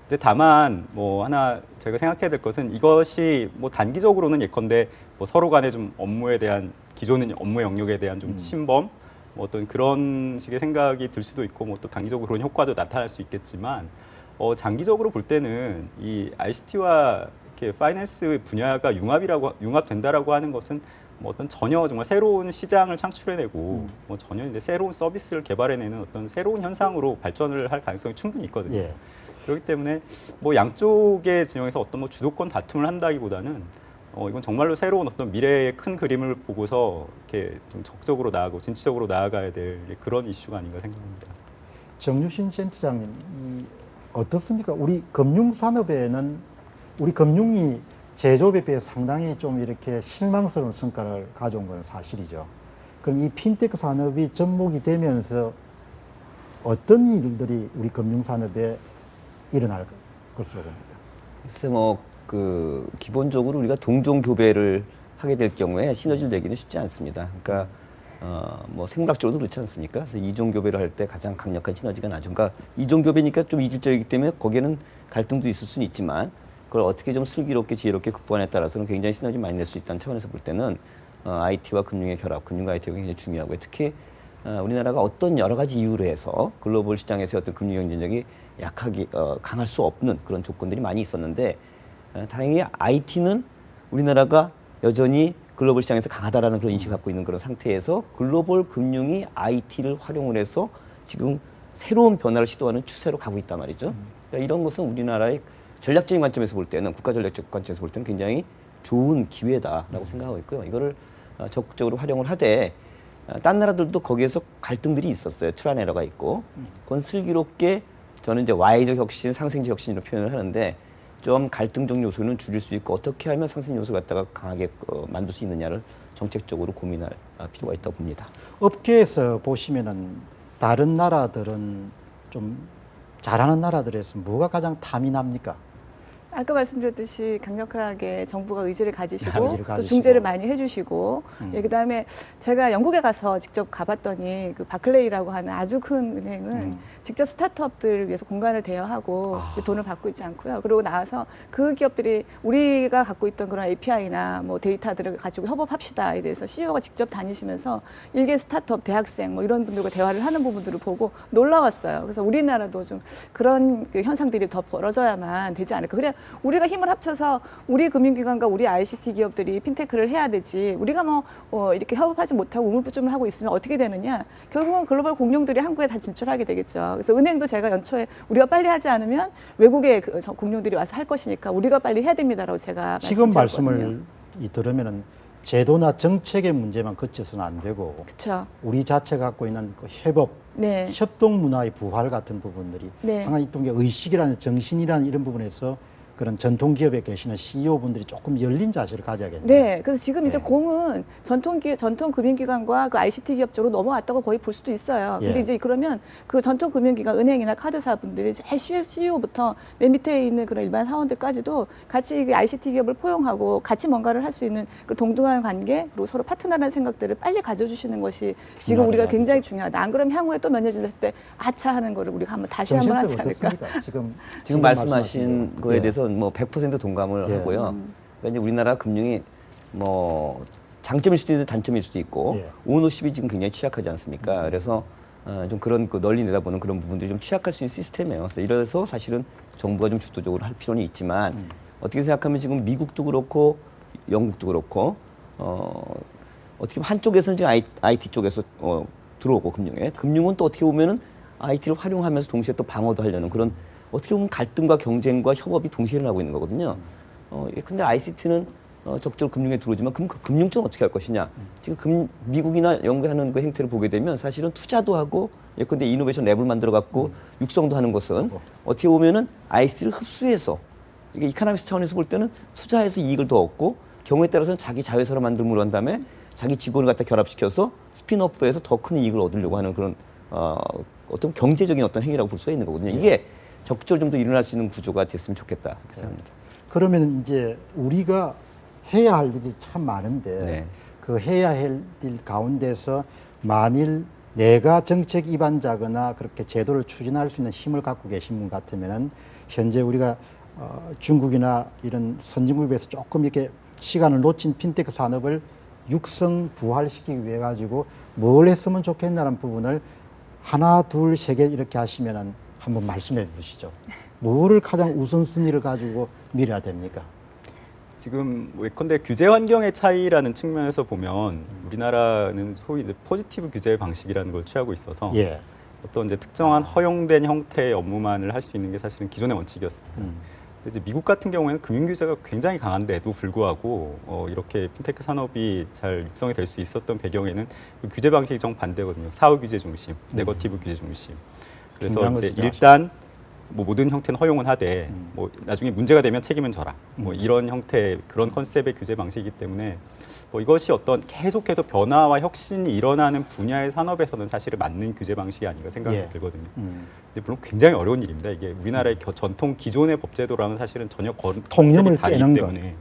이제 다만 뭐 하나 저희가 생각해야 될 것은 이것이 뭐 단기적으로는 예컨대 뭐 서로 간에 좀 업무에 대한 기존의 업무 영역에 대한 좀 침범 뭐 어떤 그런 식의 생각이 들 수도 있고 뭐 또 단기적으로 그런 효과도 나타날 수 있겠지만 장기적으로 볼 때는 이 ICT와 이렇게 파이낸스 분야가 융합된다라고 하는 것은 뭐 어떤 전혀 정말 새로운 시장을 창출해내고 뭐 전혀 이제 새로운 서비스를 개발해내는 어떤 새로운 현상으로 발전을 할 가능성이 충분히 있거든요. 예. 그렇기 때문에 뭐 양쪽의 진영에서 어떤 뭐 주도권 다툼을 한다기보다는 이건 정말로 새로운 어떤 미래의 큰 그림을 보고서 이렇게 좀 적극적으로 나아가고 진취적으로 나아가야 될 그런 이슈가 아닌가 생각합니다. 정유신 센터장님, 어떻습니까? 우리 금융산업에는 우리 금융이 제조업에 비해 상당히 좀 이렇게 실망스러운 성과를 가져온 건 사실이죠. 그럼 이 핀테크 산업이 접목이 되면서 어떤 일들이 우리 금융산업에 일어날 것으로 봅니다. 글쎄 기본적으로 우리가 동종 교배를 하게 될 경우에 시너지를 내기는 쉽지 않습니다. 그러니까 뭐 생물학적으로도 그렇지 않습니까? 그래서 이종 교배를 할 때 가장 강력한 시너지가 나죠. 그러니까 이종 교배니까 좀 이질적이기 때문에 거기에는 갈등도 있을 수는 있지만 그걸 어떻게 좀 슬기롭게 지혜롭게 극복하냐에 따라서는 굉장히 시너지 많이 낼 수 있다는 차원에서 볼 때는 IT와 금융의 결합, 금융과 IT가 굉장히 중요하고요. 특히 우리나라가 어떤 여러 가지 이유로 해서 글로벌 시장에서 어떤 금융 경쟁력이 강할 수 없는 그런 조건들이 많이 있었는데 다행히 IT는 우리나라가 여전히 글로벌 시장에서 강하다라는 그런 인식을 갖고 있는 그런 상태에서 글로벌 금융이 IT를 활용을 해서 지금 새로운 변화를 시도하는 추세로 가고 있단 말이죠. 그러니까 이런 것은 우리나라의 전략적인 관점에서 볼 때는 국가 전략적 관점에서 볼 때는 굉장히 좋은 기회다라고 생각하고 있고요. 이거를 적극적으로 활용을 하되 딴 나라들도 거기에서 갈등들이 있었어요. 트라이얼 에러가 있고 그건 슬기롭게 저는 이제 Y적 혁신, 상생적 혁신으로 표현을 하는데 좀 갈등적 요소는 줄일 수 있고 어떻게 하면 상생 요소 갖다가 강하게 만들 수 있느냐를 정책적으로 고민할 필요가 있다고 봅니다. 업계에서 보시면은 다른 나라들은 좀 잘하는 나라들에서 뭐가 가장 탐이 납니까? 아까 말씀드렸듯이 강력하게 정부가 의지를 가지시고 의지를 또 가지시고. 중재를 많이 해주시고 예, 그다음에 제가 영국에 가서 직접 가봤더니 그 바클레이라고 하는 아주 큰 은행은 직접 스타트업들 위해서 공간을 대여하고 그 돈을 받고 있지 않고요. 그리고 나와서 그 기업들이 우리가 갖고 있던 그런 API나 뭐 데이터들을 가지고 협업합시다에 대해서 CEO가 직접 다니시면서 일개 스타트업 대학생 뭐 이런 분들과 대화를 하는 부분들을 보고 놀라웠어요. 그래서 우리나라도 좀 그런 그 현상들이 더 벌어져야만 되지 않을까. 그래 우리가 힘을 합쳐서 우리 금융기관과 우리 ICT 기업들이 핀테크를 해야 되지. 우리가 이렇게 협업하지 못하고 우물부tum을 하고 있으면 어떻게 되느냐. 결국은 글로벌 공룡들이 한국에 다 진출하게 되겠죠. 그래서 은행도 제가 연초에 우리가 빨리 하지 않으면 외국의 공룡들이 와서 할 것이니까 우리가 빨리 해야 됩니다라고 제가 지금 말씀드렸거든요. 말씀을 들으면은 제도나 정책의 문제만 거쳐서는 안 되고 그렇죠. 우리 자체가 갖고 있는 그 협업, 네. 협동 문화의 부활 같은 부분들이 네. 상당히 또 의식이라는 정신이라는 이런 부분에서 그런 전통 기업에 계시는 CEO 분들이 조금 열린 자세를 가져야겠네요. 네, 그래서 지금 이제 예. 공은 전통 금융기관과 그 ICT 기업 쪽으로 넘어왔다고 거의 볼 수도 있어요. 근데 예. 이제 그러면 그 전통 금융기관, 은행이나 카드사 분들이 제일 CEO부터 맨 밑에 있는 그런 일반 사원들까지도 같이 그 ICT 기업을 포용하고 같이 뭔가를 할 수 있는 그 동등한 관계 그리고 서로 파트너라는 생각들을 빨리 가져주시는 것이 지금 중요하다, 우리가 이야기죠. 굉장히 중요하다. 안 그러면 향후에 또 몇 년 지났을 때 아차 하는 거를 우리가 한번 다시 한번 하지 정신적으로 않을까. 어떻습니까? 지금 말씀하신 거에 예. 대해서 뭐 100% 동감을 예. 하고요. 그러니까 이제 우리나라 금융이 뭐 장점일 수도 있는데 단점일 수도 있고 예. 오너십이 지금 굉장히 취약하지 않습니까? 그래서 좀 그런 그 널리 내다보는 그런 부분들이 좀 취약할 수 있는 시스템이에요. 그래서 이래서 사실은 정부가 좀 주도적으로 할 필요는 있지만 어떻게 생각하면 지금 미국도 그렇고 영국도 그렇고 어떻게 보면 한쪽에서는 지금 IT 쪽에서 들어오고 금융은 또 어떻게 보면은 IT를 활용하면서 동시에 또 방어도 하려는 그런 어떻게 보면 갈등과 경쟁과 협업이 동시에 일어나고 있는 거거든요. 근데 ICT는 적극적으로 금융에 들어오지만 그럼 그 금융 쪽은 어떻게 할 것이냐. 지금 미국이나 영국이 하는 그 행태를 보게 되면 사실은 투자도 하고 예컨대 이노베이션 랩을 만들어 갖고 육성도 하는 것은 어떻게 보면은 IC를 흡수해서 이게 이카노미스 차원에서 볼 때는 투자해서 이익을 더 얻고 경우에 따라서는 자기 자회사를 만들므로 한 다음에 자기 직원을 갖다 결합시켜서 스핀오프해서 더 큰 이익을 얻으려고 하는 그런 어떤 경제적인 어떤 행위라고 볼 수가 있는 거거든요. 이게 적극적으로 좀 더 일어날 수 있는 구조가 됐으면 좋겠다 이렇게 생각합니다. 그러면 이제 우리가 해야 할 일이 참 많은데 네. 그 해야 할 일 가운데서 만일 내가 정책 입안자거나 그렇게 제도를 추진할 수 있는 힘을 갖고 계신 분 같으면은 현재 우리가 중국이나 이런 선진국에 비해서 조금 이렇게 시간을 놓친 핀테크 산업을 육성 부활시키기 위해 가지고 뭘 했으면 좋겠냐는 부분을 하나, 둘, 세 개 이렇게 하시면은 한번 말씀해 주시죠. 뭐를 가장 우선순위를 가지고 밀어야 됩니까? 지금 예컨대 규제 환경의 차이라는 측면에서 보면 우리나라는 소위 이제 포지티브 규제 방식이라는 걸 취하고 있어서 예. 어떤 이제 특정한 허용된 형태의 업무만을 할 수 있는 게 사실은 기존의 원칙이었습니다. 근데 이제 미국 같은 경우에는 금융 규제가 굉장히 강한데도 불구하고 이렇게 핀테크 산업이 잘 육성이 될 수 있었던 배경에는 그 규제 방식이 정반대거든요. 사후 규제 중심, 네거티브 규제 중심. 그래서 중요한 이제 것이죠. 일단 뭐 모든 형태는 허용은 하되 뭐 나중에 문제가 되면 책임은 져라. 뭐 이런 형태 그런 컨셉의 규제 방식이기 때문에 이것이 어떤 계속해서 변화와 혁신이 일어나는 분야의 산업에서는 사실은 맞는 규제 방식이 아닌가 생각이 예. 들거든요. 근데 물론 굉장히 어려운 일입니다. 이게 우리나라의 전통 기존의 법제도랑은 사실은 전혀 통념을 컨셉이 다르기 깨는 때문에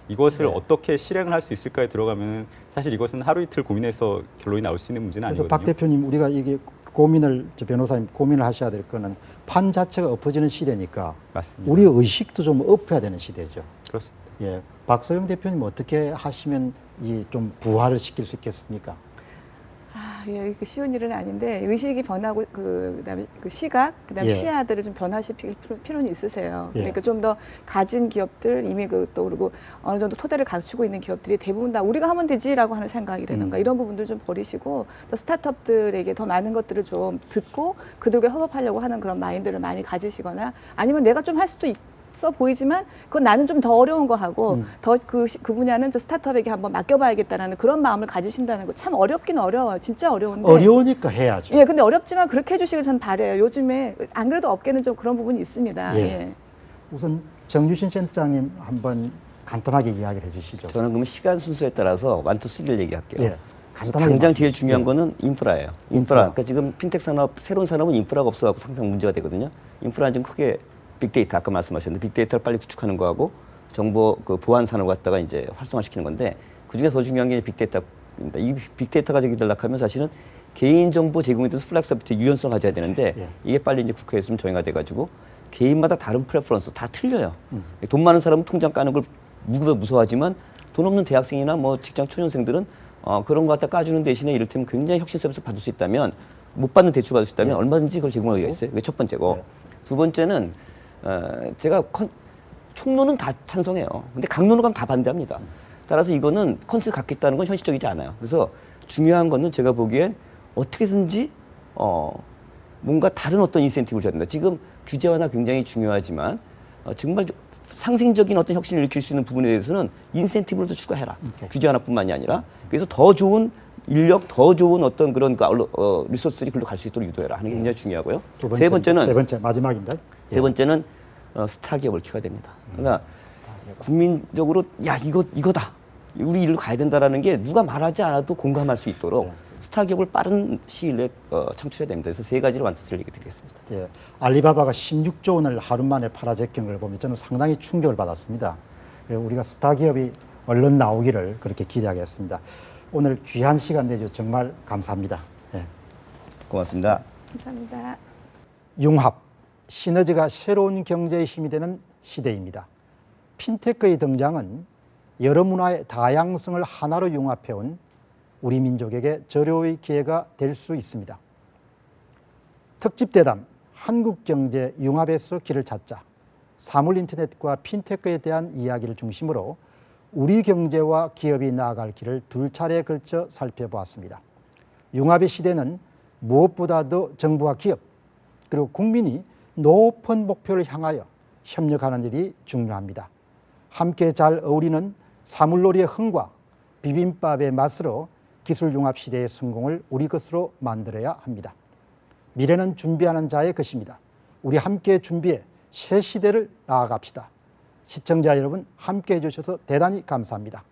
이것을 네. 어떻게 실행을 할 수 있을까에 들어가면 사실 이것은 하루 이틀 고민해서 결론이 나올 수 있는 문제는 그래서 아니거든요. 박 대표님 우리가 이게 고민을 저 변호사님 고민을 하셔야 될 거는 판 자체가 엎어지는 시대니까 맞습니다. 우리 의식도 좀 엎어야 되는 시대죠. 그렇습니다. 예, 박소영 대표님 어떻게 하시면 이 좀 부활을 시킬 수 있겠습니까? 예, 그 쉬운 일은 아닌데 의식이 변하고 그다음에 그 시각, 그다음에 예. 시야들을 좀 변화시킬 필요는 있으세요. 예. 그러니까 좀 더 가진 기업들 이미 또 그리고 어느 정도 토대를 갖추고 있는 기업들이 대부분 다 우리가 하면 되지라고 하는 생각이라든가 이런 부분들 좀 버리시고 또 스타트업들에게 더 많은 것들을 좀 듣고 그들과 협업하려고 하는 그런 마인드를 많이 가지시거나 아니면 내가 좀 할 수도 있어 보이지만 그건 나는 좀 더 어려운 거 하고 더 그 분야는 저 스타트업에게 한번 맡겨봐야겠다라는 그런 마음을 가지신다는 거 참 어렵긴 어려워요. 진짜 어려운데. 어려우니까 해야죠. 예, 근데 어렵지만 그렇게 해주시길 전 바래요. 요즘에 안 그래도 업계는 좀 그런 부분이 있습니다. 예. 예. 우선 정유신 센터장님 한번 간단하게 이야기를 해주시죠. 저는 그러면 시간 순서에 따라서 1, 2, 3를 얘기할게요. 예, 간단하게 당장 제일 말씀해 중요한 주세요. 거는 인프라예요. 인프라. 그러니까 지금 핀텍 산업, 새로운 산업은 인프라가 없어갖고 항상 문제가 되거든요. 인프라는 좀 크게 빅데이터, 아까 말씀하셨는데 빅데이터를 빨리 구축하는 거하고 정보 그 보안 산업을 갖다가 이제 활성화시키는 건데 그중에 더 중요한 게 빅데이터입니다. 이 빅데이터가 제기되려고 하면 사실은 개인정보 제공에 대해서 플렉서비티 유연성 가져야 되는데 예. 이게 빨리 이제 국회에서 좀 정의가 돼가지고 개인마다 다른 프레퍼런스 다 틀려요. 돈 많은 사람은 통장 까는 걸 누구보다 무서워하지만 돈 없는 대학생이나 뭐 직장 초년생들은 그런 거 갖다 까주는 대신에 이를테면 굉장히 혁신 서비스 받을 수 있다면 못 받는 대출 받을 수 있다면 얼마든지 그걸 제공하기가 있어요. 그게 첫 번째고 두 번째는 제가 총론은 다 찬성해요. 근데 강론으로 가면 다 반대합니다. 따라서 이거는 컨셉을 갖겠다는 건 현실적이지 않아요. 그래서 중요한 거는 제가 보기엔 어떻게든지 뭔가 다른 어떤 인센티브를 줘야 된다. 지금 규제 완화 굉장히 중요하지만 정말 상생적인 어떤 혁신을 일으킬 수 있는 부분에 대해서는 인센티브를 더 추가해라. 규제 완화뿐만이 아니라 그래서 더 좋은 인력, 더 좋은 어떤 그런 리소스들이 글로 갈 수 있도록 유도해라 하는 게 굉장히 중요하고요. 세 세 번째는 번째 마지막입니다. 세 번째는 스타 기업을 키워야 됩니다. 그러니까 국민적으로 야 이거다 우리 일로 가야 된다라는 게 누가 말하지 않아도 공감할 수 있도록 스타 기업을 빠른 시일 내에 창출해야 됩니다. 그래서 세 가지를 완투스를 얘기 드리겠습니다. 예, 알리바바가 16조 원을 하루 만에 팔아제낀 걸 보면 저는 상당히 충격을 받았습니다. 그래서 우리가 스타 기업이 얼른 나오기를 그렇게 기대하겠습니다. 오늘 귀한 시간 내주셔서 정말 감사합니다. 예. 고맙습니다. 감사합니다. 융합, 시너지가 새로운 경제의 힘이 되는 시대입니다. 핀테크의 등장은 여러 문화의 다양성을 하나로 융합해온 우리 민족에게 절호의 기회가 될 수 있습니다. 특집 대담 한국경제 융합에서 길을 찾자, 사물인터넷과 핀테크에 대한 이야기를 중심으로 우리 경제와 기업이 나아갈 길을 두 차례에 걸쳐 살펴보았습니다. 융합의 시대는 무엇보다도 정부와 기업 그리고 국민이 높은 목표를 향하여 협력하는 일이 중요합니다. 함께 잘 어우리는 사물놀이의 흥과 비빔밥의 맛으로 기술융합 시대의 성공을 우리 것으로 만들어야 합니다. 미래는 준비하는 자의 것입니다. 우리 함께 준비해 새 시대를 나아갑시다. 시청자 여러분 함께 해주셔서 대단히 감사합니다.